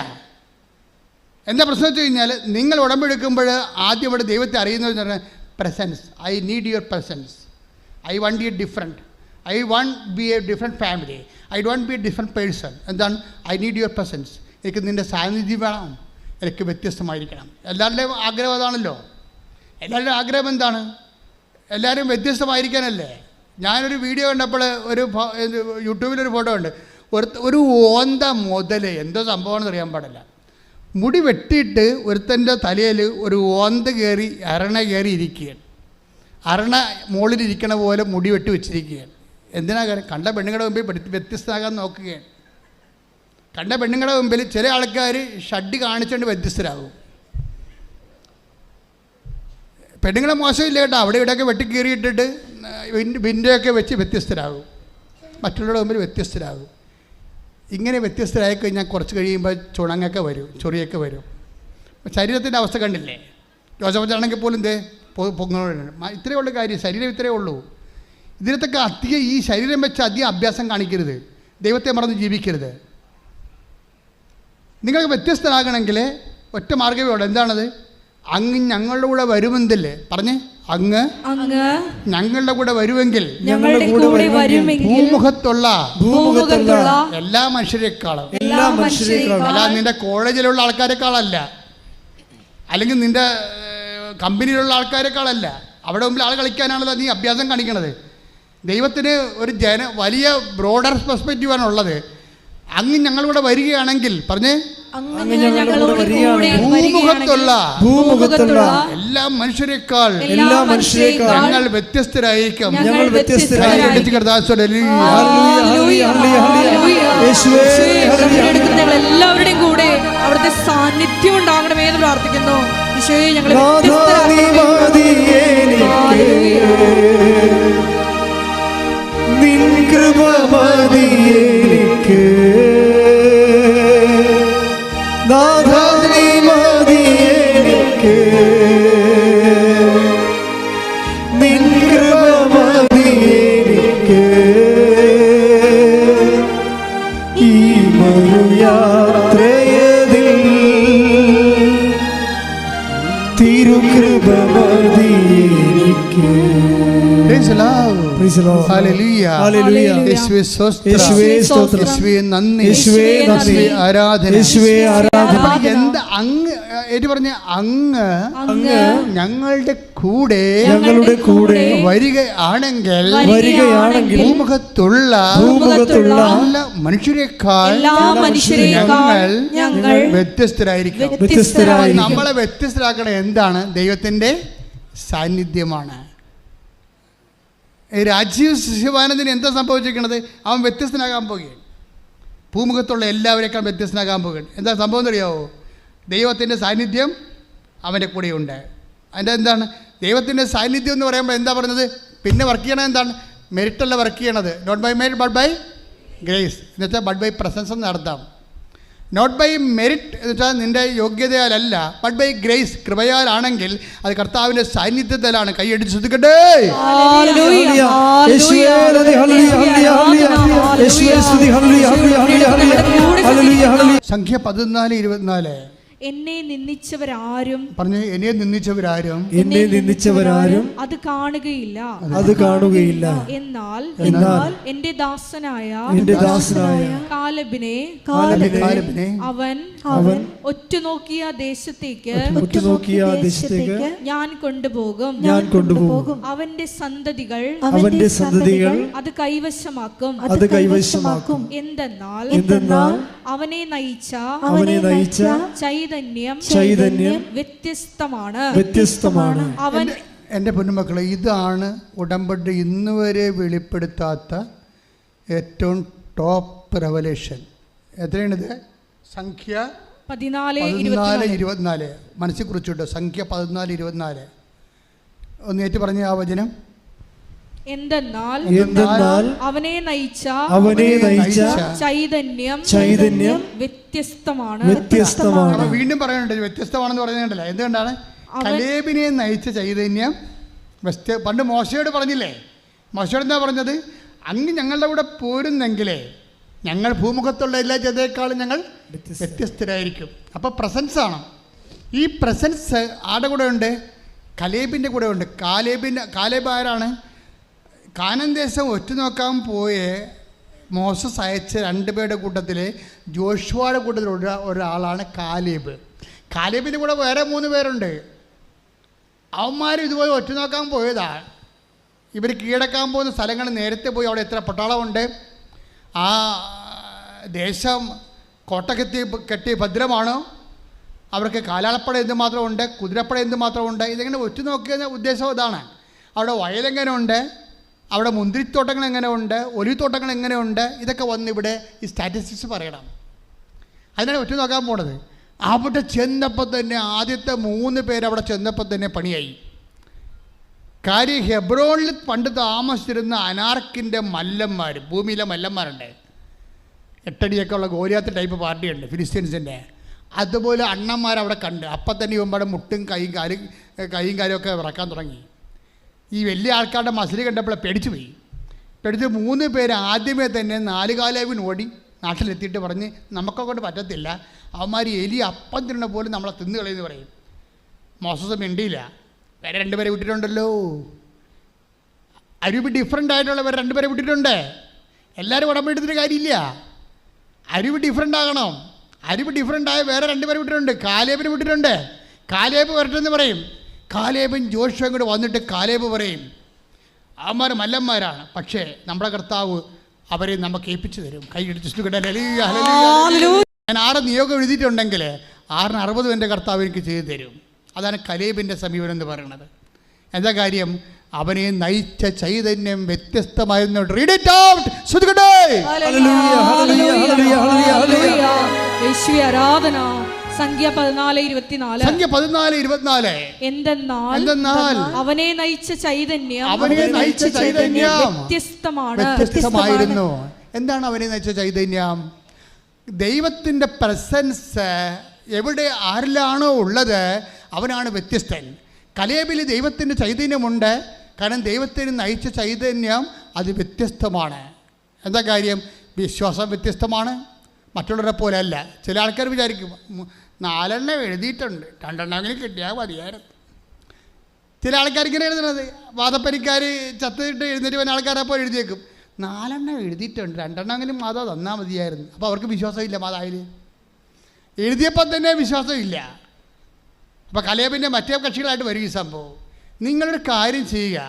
എന്താ പ്രശ്നം വെച്ച് കഴിഞ്ഞാൽ, നിങ്ങൾ ഉടമ്പെടുക്കുമ്പോൾ ആദ്യം ഇവിടെ ദൈവത്തെ അറിയുന്നതെന്ന് പറഞ്ഞാൽ presence. I need your presence. I want you different. I want be a different family. I don't be a different person. എന്താണ്? I need your presence. എനിക്ക് നിൻ്റെ സാന്നിധ്യം വേണം, എനിക്ക് വ്യത്യസ്തമായിരിക്കണം. എല്ലാവരുടെയും ആഗ്രഹം അതാണല്ലോ. എല്ലാവരുടെയും ആഗ്രഹം എന്താണ്? എല്ലാവരും വ്യത്യസ്തമായിരിക്കാനല്ലേ. ഞാനൊരു വീഡിയോ കണ്ടപ്പോൾ യൂട്യൂബിലൊരു ഫോട്ടോ ഉണ്ട്. ഒരു ഓന്ത മുതൽ എന്തോ സംഭവമാണെന്ന് അറിയാൻ പാടില്ല. മുടി വെട്ടിയിട്ട് ഒരുത്തൻ്റെ തലയിൽ ഒരു ഓന്ത കയറി അരണ കയറി ഇരിക്കുകയാണ്. അരണ മുകളിലിരിക്കണ പോലെ മുടി വെട്ടി വെച്ചിരിക്കുകയാണ്. എന്തിനാ കാര്യം? കണ്ട പെണ്ണുങ്ങളുടെ മുമ്പിൽ വ്യത്യസ്തമാകാൻ നോക്കുകയാണ്. കണ്ട പെണ്ണുങ്ങളുടെ മുമ്പിൽ ചില ആൾക്കാർ ഷഡ് കാണിച്ചുകൊണ്ട് വ്യത്യസ്തരാകും. പെണ്ണുങ്ങളെ മോശമില്ല കേട്ടോ, അവിടെ ഇവിടെയൊക്കെ വെട്ടിക്കീറിയിട്ടിട്ട് വിൻഡോയൊക്കെ വെച്ച് വ്യത്യസ്തരാകും, മറ്റുള്ളവരുടെ മുമ്പിൽ വ്യത്യസ്തരാകും. ഇങ്ങനെ വ്യത്യസ്തരായി കഴിഞ്ഞാൽ കുറച്ച് കഴിയുമ്പോൾ ചുണങ്ങൊക്കെ വരും, ചൊറിയൊക്കെ വരും. ശരീരത്തിൻ്റെ അവസ്ഥ കണ്ടില്ലേ? ജോസഫച്ചാണെങ്കിൽ പോലും പൊങ്ങുന്നുണ്ട്. ഇത്രയേ ഉള്ളൂ കാര്യം, ശരീരം ഇത്രയേ ഉള്ളൂ. ഇതിനകത്തൊക്കെ അധികം ഈ ശരീരം വെച്ച് അധികം അഭ്യാസം കാണിക്കരുത്, ദൈവത്തെ മറന്ന് ജീവിക്കരുത്. നിങ്ങൾക്ക് വ്യത്യസ്തരാകണമെങ്കിൽ ഒറ്റ മാർഗ്ഗമേ ഉള്ളൂ. എന്താണത്? അങ്ങ് ഞങ്ങളുടെ കൂടെ വരുമെന്നല്ലേ പറഞ്ഞേ? അങ്ങ് ഞങ്ങളുടെ കൂടെ വരുമെങ്കിൽ ഭൂമുഖത്തുള്ള എല്ലാ മനുഷ്യരെക്കാളും, അല്ല നിന്റെ കോളേജിലുള്ള ആൾക്കാരെക്കാളല്ല, അല്ലെങ്കിൽ നിന്റെ കമ്പനിയിലുള്ള ആൾക്കാരെക്കാളല്ല. അവിടെ മുമ്പിൽ ആൾ കളിക്കാനാണല്ലോ നീ അഭ്യാസം കാണിക്കണത്. ദൈവത്തിന് ഒരു വലിയ ബ്രോഡർ പെർസ്പെക്റ്റീവാണ് ഉള്ളത്. അങ്ങ് ഞങ്ങളിവിടെ വരികയാണെങ്കിൽ പറഞ്ഞേ, ഭൂമുഖത്തുള്ള എല്ലാ മനുഷ്യരെക്കാൾ ഞങ്ങൾ വ്യത്യസ്തരായിരിക്കും. എല്ലാവരുടെയും കൂടെ അവിടുത്തെ സാന്നിധ്യം ഉണ്ടാകണമേ എന്ന് പ്രാർത്ഥിക്കുന്നു. ഈശോയെ ഞങ്ങളെ നിൻ കൃപ മതി എനിക്ക്, നാഥാ നീ മതി എനിക്ക്, നിൻ കൃപ മതി എനിക്ക്. ഈ മരുയാത്രയതിൽ തിരുകൃപ മതി എനിക്ക്. എന്താ അങ്ങ് ഏറ്റു പറഞ്ഞ അങ്ങ് ഞങ്ങളുടെ കൂടെ വരികയാണെങ്കിൽ ഭൂമുഖത്തുള്ള എല്ലാ മനുഷ്യരെക്കാൾ ഞങ്ങൾ വ്യത്യസ്തരായിരിക്കും. നമ്മളെ വ്യത്യസ്തരാക്കണ എന്താണ്? ദൈവത്തിൻ്റെ സാന്നിധ്യമാണ്. രാജീവ് ശിവാനന്ദന് എന്താ സംഭവിച്ചിരിക്കുന്നത്? അവൻ വ്യത്യസ്തനാകാൻ പോകുകയാണ്. ഭൂമുഖത്തുള്ള എല്ലാവരേക്കാൾ വ്യത്യസ്തനാകാൻ പോകുകയാണ്. എന്താ സംഭവം എന്നറിയാമോ? ദൈവത്തിൻ്റെ സാന്നിധ്യം അവൻ്റെ കൂടെയുണ്ട്. അതിൻ്റെ എന്താണ് ദൈവത്തിൻ്റെ സാന്നിധ്യം എന്ന് പറയുമ്പോൾ എന്താ പറയുന്നത്? പിന്നെ വർക്ക് ചെയ്യണത് എന്താണ്? മെറിറ്റല്ല വർക്ക് ചെയ്യണത്. Not by merit but by grace എന്ന് വെച്ചാൽ ബട്ട് ബൈ പ്രസൻസ് എന്ന് അർത്ഥം. നോട്ട് ബൈ മെറിറ്റ് എന്ന് വെച്ചാൽ നിൻ്റെ യോഗ്യതയാലല്ല, ബട്ട് ബൈ ഗ്രേസ് കൃപയാലാണെങ്കിൽ അത് കർത്താവിൻ്റെ സാന്നിധ്യത്തിലാണ്. കൈയടിച്ച് ശ്രദ്ധിക്കട്ടെ. സംഖ്യ 14:24. എന്നെ നിന്ദിച്ചവരാരും പറഞ്ഞു, എന്നെ നിന്ദിച്ചവരാരും എന്നെ നിന്ദിച്ചവരാരും അത് കാണുകയില്ല, അത് കാണുകയില്ല. എന്നാൽ എന്റെ ദാസനായ കാലബിനെ അവൻ ഒറ്റുനോക്കിയ ദേശത്തേക്ക് ഞാൻ കൊണ്ടുപോകും. അവന്റെ സന്തതികൾ അത് കൈവശമാക്കും. എന്തെന്നാൽ അവനെ നയിച്ച ചൈതന്യം വ്യത്യസ്തമാണ്. അവൻ എൻ്റെ പൊന്നുമക്കളെ, ഇതാണ് ഉടമ്പടി ഇന്ന് വരെ വെളിപ്പെടുത്താത്ത ഏറ്റവും ടോപ്പ് റെവലേഷൻ. എത്രയാണിത്? സംഖ്യ 14:24. മനസ്സിൽ കുറിച്ചിട്ടോ? സംഖ്യ 14:24. ഒന്ന് ഏറ്റു പറഞ്ഞ ആ വചനം. എന്തെന്നാൽ അവനെ നയിച്ച ചൈതന്യം വ്യത്യസ്തമാണ്. വീണ്ടും പറയുന്നുണ്ട് വ്യത്യസ്തമാണെന്ന് പറയുന്നുണ്ടല്ലോ. എന്തുകൊണ്ടാണ്? കലേബിനെ നയിച്ച ചൈതന്യം പണ്ട് മോശയോട് പറഞ്ഞില്ലേ? മോശയോട് എന്താ പറഞ്ഞത്? അങ്ങ് ഞങ്ങളുടെ കൂടെ പോരുന്നെങ്കിലേ ഞങ്ങൾ ഭൂമുഖത്തുള്ള എല്ലാ ജനതയെക്കാളും ഞങ്ങൾ വ്യത്യസ്തരായിരിക്കും. അപ്പോൾ പ്രസൻസാണ്. ഈ പ്രസൻസ് ആരുടെ കൂടെ ഉണ്ട്? കലേബിൻ്റെ കൂടെ ഉണ്ട്. കാലേബ് ആരാണ്? കാനാൻ ദേശം ഒറ്റുനോക്കാൻ പോയ മോസസ് അയച്ച 2 പേരുടെ കൂട്ടത്തിൽ ജോഷുവയുടെ കൂട്ടത്തിലുള്ള ഒരാളാണ് കാലേബ്. കാലേബിൻ്റെ കൂടെ വേറെ 3 പേരുണ്ട്. അവന്മാർ ഇതുപോലെ ഒറ്റുനോക്കാൻ പോയതാണ്. ഇവർ കീഴടക്കാൻ പോകുന്ന സ്ഥലങ്ങൾ നേരത്തെ പോയി അവിടെ എത്ര പട്ടാളമുണ്ട്, ആ ദേശം കോട്ട കെട്ടി ഭദ്രമാണോ, അവർക്ക് കാലാളപ്പട എന്തുമാത്രമുണ്ട്, കുതിരപ്പട എന്തുമാത്രമുണ്ട്, ഇതെങ്ങനെ ഒറ്റുനോക്കിയ ഉദ്ദേശം ഇതാണ്. അവിടെ വയലെങ്ങനെ ഉണ്ട്, അവിടെ മുന്തിരിത്തോട്ടങ്ങൾ എങ്ങനെ ഉണ്ട്, ഒലിത്തോട്ടങ്ങൾ എങ്ങനെയുണ്ട്, ഇതൊക്കെ വന്ന് ഇവിടെ ഈ സ്റ്റാറ്റിസ്റ്റിക്സ് പറയണം. അതിനാണ് ഒറ്റ നോക്കാൻ പോണത്. അവിടെ ചെന്നപ്പോൾ തന്നെ ആദ്യത്തെ 3 പേര് അവിടെ ചെന്നപ്പോൾ തന്നെ പണിയായി. കാര്യം ഹെബ്രോണിൽ പണ്ട് താമസിച്ചിരുന്ന അനാർക്കിൻ്റെ മല്ലന്മാർ, ഭൂമിയിലെ മല്ലന്മാരുണ്ട്. 8 അടിയൊക്കെ ഉള്ള ഗോലിയാത്ത് ടൈപ്പ് പാർട്ടിയുണ്ട് ഫിലിസ്തീൻസിൻ്റെ. അതുപോലെ അണ്ണന്മാരവിടെ കണ്ട് അപ്പം തന്നെ ഇവന്മാരുടെ മുട്ടും കൈയും കാലും ഒക്കെ വിറക്കാൻ തുടങ്ങി. ഈ വലിയ ആൾക്കാരുടെ മസിൽ കണ്ടപ്പോൾ പേടിച്ചു പോയി. 3 പേര് ആദ്യമേ തന്നെ 4 കാലേവിന് ഓടി നാട്ടിലെത്തിയിട്ട് പറഞ്ഞ് നമുക്കൊക്കെ പറ്റത്തില്ല, അവന്മാർ എലി അപ്പം തിന്നണ പോലും നമ്മളെ തിന്നു കളയെന്ന് പറയും. മോസസ് മിണ്ടിയില്ല. വേറെ 2 പേരെ വിട്ടിട്ടുണ്ടല്ലോ. അരുവി ഡിഫറെൻ്റ് ആയിട്ടുള്ള വേറെ 2 പേരെ വിട്ടിട്ടുണ്ട്. എല്ലാവരും ഉടമ്പെടുത്തിട്ട് കാര്യമില്ല. അരുവി ഡിഫറെൻ്റ് ആകണം. അരുവി ഡിഫറെൻ്റ് ആയ വേറെ 2 പേരെ വിട്ടിട്ടുണ്ട്. കാലേബിനെ വിട്ടിട്ടുണ്ട്. കാലേബ് വരട്ടെന്ന് പറയും. കാലേബും ജോഷുവും കൂടെ വന്നിട്ട് കാലേബ് പറയും അവന്മാർ മല്ലന്മാരാണ്, പക്ഷേ നമ്മുടെ കർത്താവ് അവരെ നമുക്ക് ഏൽപ്പിച്ചു തരും. കൈയിടിച്ചു. ഞാൻ 6 നിയോഗം എഴുതിയിട്ടുണ്ടെങ്കിൽ 6ന് 60 എൻ്റെ കർത്താവ് എനിക്ക് ചെയ്തു തരും. അതാണ് കലേബിൻ്റെ സമീപനം എന്ന് പറയുന്നത്. എന്താ കാര്യം? അവനെ നയിച്ച ചൈതന്യം വ്യത്യസ്തമായിരുന്നു. Read it out. ആരാധന. സംഖ്യ 14:24. എന്തെന്നാൽ അവനെ നയിച്ച ചൈതന്യം വ്യത്യസ്തമായിരുന്നു. എന്താണ് അവനെ നയിച്ച ചൈതന്യം? ദൈവത്തിൻ്റെ പ്രസൻസ് എവിടെ ആരിലാണോ ഉള്ളത് അവനാണ് വ്യത്യസ്തൻ. കലേബിൽ ദൈവത്തിൻ്റെ ചൈതന്യമുണ്ട്. കാരണം ദൈവത്തിന് നയിച്ച ചൈതന്യം അത് വ്യത്യസ്തമാണ്. എന്താ കാര്യം? വിശ്വാസം വ്യത്യസ്തമാണ്, മറ്റുള്ളവരെ പോലെ അല്ല. ചില ആൾക്കാർ വിചാരിക്കും 4 എഴുതിയിട്ടുണ്ട്, 2 കിട്ടിയാൽ മതിയായിരുന്നു. ചില ആൾക്കാർ ഇങ്ങനെ എഴുതുന്നത്, വാദപ്പനിക്കാർ ചത്തിട്ട് എഴുന്നേറ്റ് വന്ന ആൾക്കാരെ അപ്പോൾ എഴുതിയേക്കും 4 എഴുതിയിട്ടുണ്ട്, 2 മാതാ തന്നാൽ മതിയായിരുന്നു. അപ്പോൾ അവർക്ക് വിശ്വാസമില്ല. മാതാവിൽ എഴുതിയപ്പോൾ തന്നെ വിശ്വാസമില്ല. അപ്പോൾ കലേബിൻ്റെ മറ്റേ കക്ഷികളായിട്ട് വരും ഈ സംഭവം. നിങ്ങളൊരു കാര്യം ചെയ്യുക,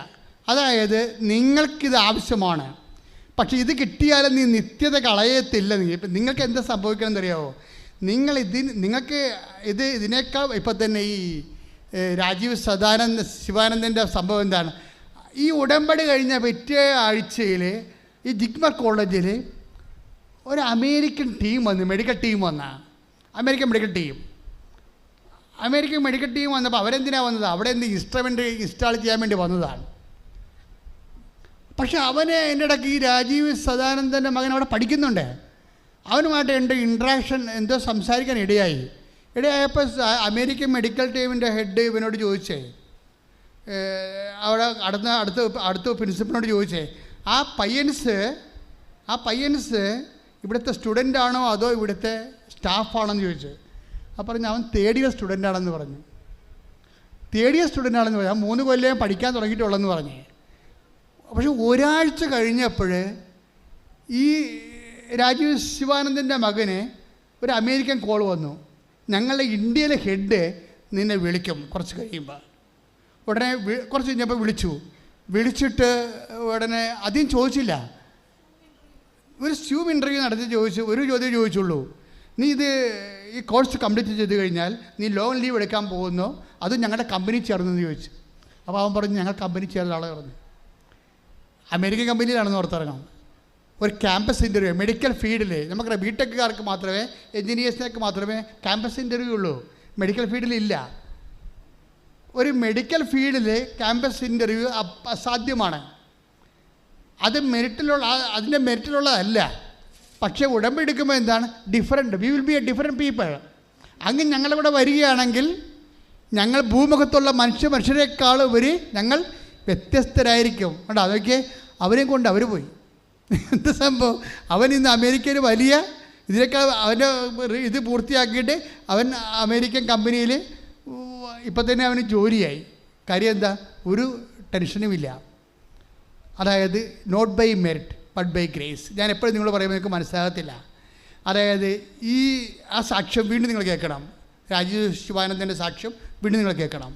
അതായത് നിങ്ങൾക്കിത് ആവശ്യമാണ്, പക്ഷേ ഇത് കിട്ടിയാലും നീ നിത്യത കളയത്തില്ല. നിങ്ങൾക്ക് എന്താ സംഭവിക്കണമെന്നറിയാമോ? നിങ്ങൾക്ക് ഇതിനേക്കാൾ ഇപ്പം തന്നെ ഈ രാജീവ് ശിവാനന്ദൻ്റെ സംഭവം എന്താണ്? ഈ ഉടമ്പടി കഴിഞ്ഞ പിറ്റേ ആഴ്ചയിൽ ഈ ജിഗ്മർ കോളേജിൽ ഒരു അമേരിക്കൻ ടീം വന്നു, medical team American medical team വന്നപ്പോൾ അവരെന്തിനാണ് വന്നത്? അവിടെ എന്ത് ഇൻസ്ട്രുമെൻ്റ് ഇൻസ്റ്റാൾ ചെയ്യാൻ വേണ്ടി വന്നതാണ്. പക്ഷെ അവന് എൻ്റെ ഇടയ്ക്ക് ഈ രാജീവ് സദാനന്ദൻ്റെ മകൻ അവിടെ പഠിക്കുന്നുണ്ട്. അവനുമായിട്ട് എൻ്റെ ഇൻട്രാക്ഷൻ എന്തോ സംസാരിക്കാൻ ഇടയായപ്പോൾ അമേരിക്കൻ മെഡിക്കൽ ടീമിൻ്റെ ഹെഡ് ഇവനോട് ചോദിച്ചേ, അവിടെ അടുത്ത പ്രിൻസിപ്പലിനോട് ചോദിച്ചേ, ആ പയ്യൻസ് ഇവിടുത്തെ സ്റ്റുഡൻ്റാണോ അതോ ഇവിടുത്തെ സ്റ്റാഫാണെന്ന് ചോദിച്ചു. അപ്പോൾ പറഞ്ഞു അവൻ തേർഡ് ഇയർ സ്റ്റുഡൻ്റാണെന്ന് പറഞ്ഞു. അവൻ 3 കൊല്ലം പഠിക്കാൻ തുടങ്ങിയിട്ടുള്ളതെന്ന് പറഞ്ഞു. പക്ഷെ ഒരാഴ്ച കഴിഞ്ഞപ്പോൾ ഈ രാജീവ് ശിവാനന്ദൻ്റെ മകന് ഒരു അമേരിക്കൻ കോൾ വന്നു, ഞങ്ങളുടെ ഇന്ത്യയിലെ ഹെഡ് നിന്നെ വിളിക്കും കുറച്ച് കഴിയുമ്പോൾ. ഉടനെ കുറച്ച് കഴിഞ്ഞപ്പോൾ വിളിച്ചിട്ട് ഉടനെ അധികം ചോദിച്ചില്ല, ഒരു സ്യൂം ഇൻ്റർവ്യൂ നടത്തി ഒരു ചോദ്യം ചോദിച്ചുള്ളൂ, നീ ഈ കോഴ്സ് കംപ്ലീറ്റ് ചെയ്ത് കഴിഞ്ഞാൽ നീ ലോങ് ലീവ് എടുക്കാൻ പോകുന്നോ അത് ഞങ്ങളുടെ കമ്പനി ചേർന്നെന്ന് ചോദിച്ചു. അപ്പോൾ അവൻ പറഞ്ഞു ഞങ്ങൾ കമ്പനി ചേർന്ന ആളെ പറഞ്ഞു. അമേരിക്കൻ കമ്പനിയിലാണെന്ന് ഓർത്തിറങ്ങാം. ഒരു ക്യാമ്പസ് ഇൻ്റർവ്യൂ മെഡിക്കൽ ഫീൽഡിൽ നമുക്കറിയാം, ബിടെക്കുകാർക്ക് മാത്രമേ, എൻജിനീയേഴ്സിനൊക്കെ മാത്രമേ ക്യാമ്പസ് ഇൻ്റർവ്യൂ ഉള്ളൂ, മെഡിക്കൽ ഫീൽഡിലില്ല. ഒരു മെഡിക്കൽ ഫീൽഡിൽ ക്യാമ്പസ് ഇൻ്റർവ്യൂ അസാധ്യമാണ്. അതിൻ്റെ മെറിറ്റിലുള്ളതല്ല. പക്ഷേ ഉടമ്പടി എടുക്കുമ്പോൾ എന്താണ് different, we will be a different people. അങ്ങനെ ഞങ്ങളിവിടെ വരികയാണെങ്കിൽ ഞങ്ങൾ ഭൂമുഖത്തുള്ള മനുഷ്യരെക്കാൾ ഉപരി ഞങ്ങൾ വ്യത്യസ്തരായിരിക്കും. കേട്ടോ, അതൊക്കെ അവരെയും കൊണ്ട് അവർ പോയി. എന്ത് സംഭവം, അവൻ ഇന്ന് അമേരിക്കയിൽ വലിയ ഇതിനേക്കാൾ അവൻ്റെ ഇത് പൂർത്തിയാക്കിയിട്ട് അവൻ അമേരിക്കൻ കമ്പനിയിൽ ഇപ്പം തന്നെ അവന് ജോലിയായി. കാര്യം എന്താ, ഒരു ടെൻഷനുമില്ല. അതായത് not by merit but by grace. ഞാൻ എപ്പോഴും നിങ്ങൾ പറയുമ്പോൾ നിങ്ങൾക്ക് മനസ്സിലാകത്തില്ല. അതായത് ആ സാക്ഷ്യം വീണ്ടും നിങ്ങൾ കേൾക്കണം, രാജീവ് ശിവാനന്ദൻ്റെ സാക്ഷ്യം വീണ്ടും നിങ്ങൾ കേൾക്കണം.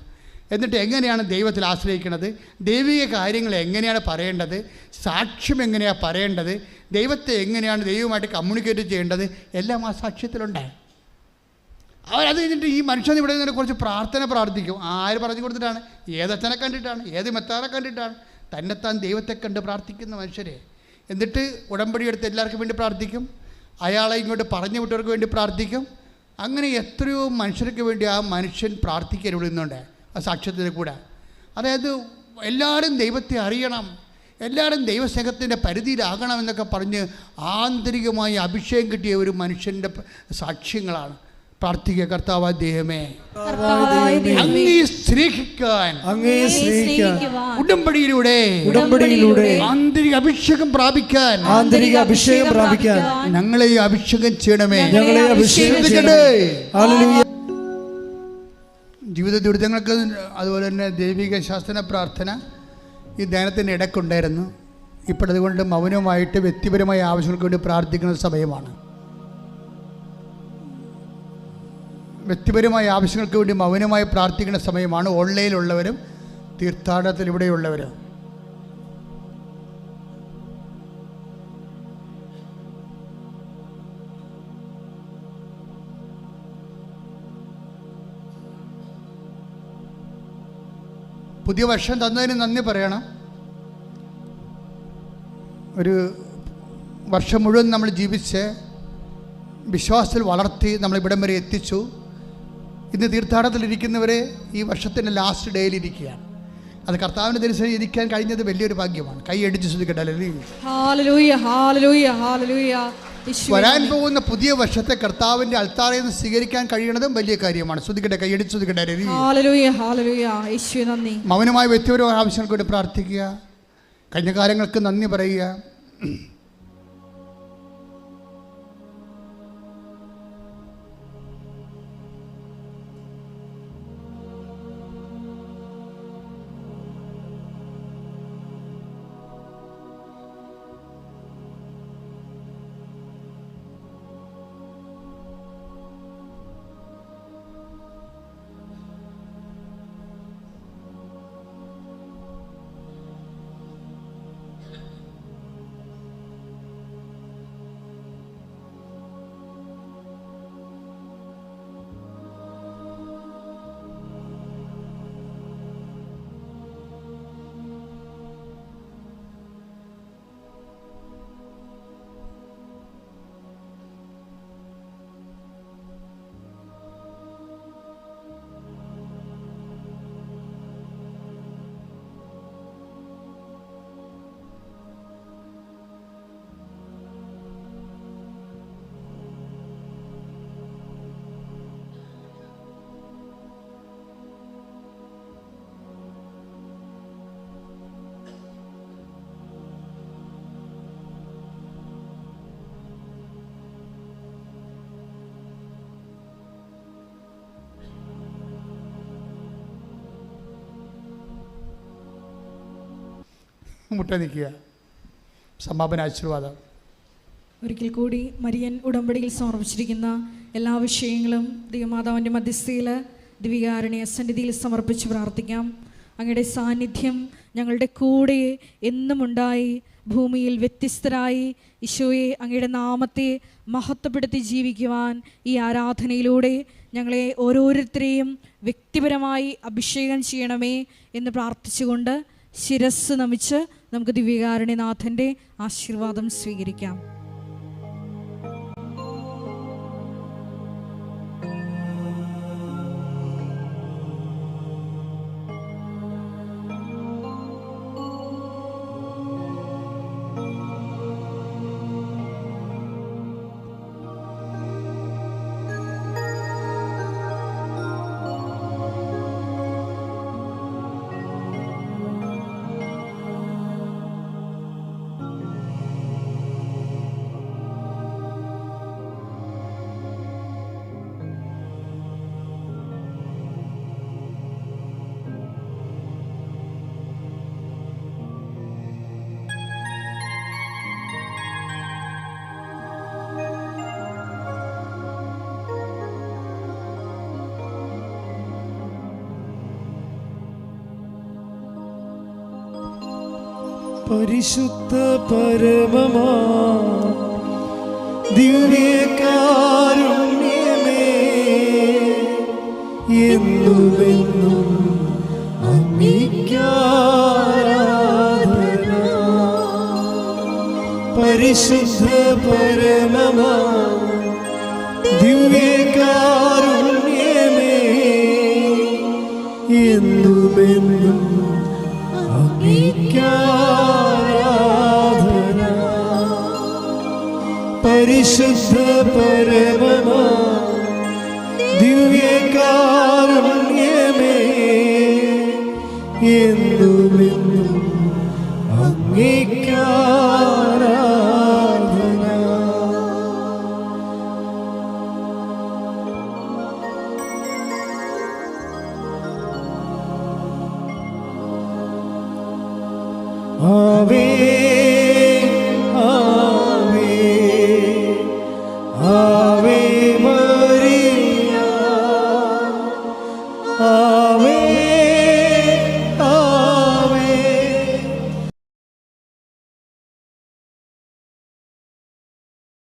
എന്നിട്ട് എങ്ങനെയാണ് ദൈവത്തിൽ ആശ്രയിക്കുന്നത്, ദൈവിക കാര്യങ്ങൾ എങ്ങനെയാണ് പറയേണ്ടത്, സാക്ഷ്യം എങ്ങനെയാണ് പറയേണ്ടത്, ദൈവത്തെ എങ്ങനെയാണ് ദൈവമായിട്ട് കമ്മ്യൂണിക്കേറ്റ് ചെയ്യേണ്ടത്, എല്ലാം ആ സാക്ഷ്യത്തിലുണ്ട്. അവരത് കഴിഞ്ഞിട്ട് ഈ മനുഷ്യൻ ഇവിടെ നിന്ന് കുറച്ച് പ്രാർത്ഥിക്കും. ആര് പറഞ്ഞു കൊടുത്തിട്ടാണ്? ഏതച്ഛനെ കണ്ടിട്ടാണ്, ഏത് മെത്താനെ കണ്ടിട്ടാണ്? തന്നെത്താൻ ദൈവത്തെ കണ്ട് പ്രാർത്ഥിക്കുന്ന മനുഷ്യരെ. എന്നിട്ട് ഉടമ്പടി എടുത്ത് എല്ലാവർക്കും വേണ്ടി പ്രാർത്ഥിക്കും, അയാളെ ഇങ്ങോട്ട് പറഞ്ഞു വിട്ടവർക്ക് വേണ്ടി പ്രാർത്ഥിക്കും. അങ്ങനെ എത്രയോ മനുഷ്യർക്ക് വേണ്ടി ആ മനുഷ്യൻ പ്രാർത്ഥിക്കാൻ വിടുന്നുണ്ട് ആ സാക്ഷ്യത്തിന് കൂടെ. അതായത് എല്ലാവരും ദൈവത്തെ അറിയണം, എല്ലാവരും ദൈവസ്നേഹത്തിൻ്റെ പരിധിയിലാകണം എന്നൊക്കെ പറഞ്ഞ് ആന്തരികമായി അഭിഷേകം കിട്ടിയ ഒരു മനുഷ്യൻ്റെ സാക്ഷ്യങ്ങളാണ്. പ്രാർത്ഥിക്കുക, കർത്താവായ ദൈവമേ അങ്ങയെ സ്നേഹിക്കാൻ ഉടമ്പടിയിലൂടെ ആന്തരിക അഭിഷേകം പ്രാപിക്കാൻ ഞങ്ങളെ അഭിഷേകം ചെയ്യണമേ. ജീവിത ദുരിതങ്ങൾക്ക് അതുപോലെ തന്നെ ദൈവിക ശാസ്ത്ര പ്രാർത്ഥന ഈ ധ്യാനത്തിൻ്റെ ഇടയ്ക്കുണ്ടായിരുന്നു. ഇപ്പോഴതുകൊണ്ട് മൗനമായിട്ട് വ്യക്തിപരമായ ആവശ്യങ്ങൾക്ക് വേണ്ടി പ്രാർത്ഥിക്കുന്ന സമയമാണ്. വ്യക്തിപരമായ ആവശ്യങ്ങൾക്ക് വേണ്ടി മൗനമായി പ്രാർത്ഥിക്കുന്ന സമയമാണ്. ഓൺലൈനിലുള്ളവരും തീർത്ഥാടനത്തിൽ ഇവിടെയുള്ളവരും പുതിയ വർഷം തന്നതിന് നന്ദി പറയണം. ഒരു വർഷം മുഴുവൻ നമ്മൾ ജീവിച്ച് വിശ്വാസത്തിൽ വളർത്തി നമ്മളിവിടം വരെ എത്തിച്ചു. ഇന്ന് തീർത്ഥാടനത്തിലിരിക്കുന്നവരെ ഈ വർഷത്തിൻ്റെ ലാസ്റ്റ് ഡേയിലിരിക്കുകയാണ്. അത് കർത്താവിൻ്റെ ദർശനം ഇരിക്കാൻ കഴിഞ്ഞത് വലിയൊരു ഭാഗ്യമാണ്. കൈയടിച്ച് ശ്രദ്ധിക്കട്ടെ. വരാൻ പോകുന്ന പുതിയ വർഷത്തെ കർത്താവിൻ്റെ അൾത്താരയിൽ നിന്ന് സ്വീകരിക്കാൻ കഴിയണതും വലിയ കാര്യമാണ്. ശ്രദ്ധിക്കട്ടെ, കൈയടിച്ച് ശ്രദ്ധിക്കട്ടെ. മൗനമായ വ്യക്തിപരമായ ആവശ്യങ്ങൾക്ക് വേണ്ടി പ്രാർത്ഥിക്കുക, കഴിഞ്ഞ കാര്യങ്ങൾക്ക് നന്ദി പറയുക. മുട്ട നിൽക്കുക. സമാപന ആശീർവാദം. ഒരിക്കൽ കൂടി മരിയൻ ഉടമ്പടിയിൽ സമർപ്പിച്ചിരിക്കുന്ന എല്ലാ വിഷയങ്ങളും ദൈവമാതാവിൻ്റെ മധ്യസ്ഥയിൽ ദിവ്യകാരുണ്യ സന്നിധിയിൽ സമർപ്പിച്ച് പ്രാർത്ഥിക്കാം. അങ്ങയുടെ സാന്നിധ്യം ഞങ്ങളുടെ കൂടെ എന്നും ഉണ്ടായി ഭൂമിയിൽ വ്യത്യസ്തരായി ഈശോയെ അങ്ങയുടെ നാമത്തെ മഹത്വപ്പെടുത്തി ജീവിക്കുവാൻ ഈ ആരാധനയിലൂടെ ഞങ്ങളെ ഓരോരുത്തരെയും വ്യക്തിപരമായി അഭിഷേകം ചെയ്യണമേ എന്ന് പ്രാർത്ഥിച്ചുകൊണ്ട് ശിരസ് നമിച്ച് നമുക്ക് ദിവ്യകാരുണ്യനാഥൻ്റെ ആശീർവാദം സ്വീകരിക്കാം. പരിശുദ്ധ പരമമാ ദിവ്യകാരുണ്യമേ, എന്നുമെന്നും അങ്ങേക്കാരാധന. പരിശുദ്ധ പരമമാ ദിവ്യകാരുണ്യമേ, എന്നുമെന്നും അങ്ങേക്കാരാധന. പരിശുദ്ധ പരമമാ ദിവ്യകാരുണ്യമേ, എന്നുമെന്നും അങ്ങേക്കാരാധന. ആവേ ആവേ ആവേ മരിയ, ആവേ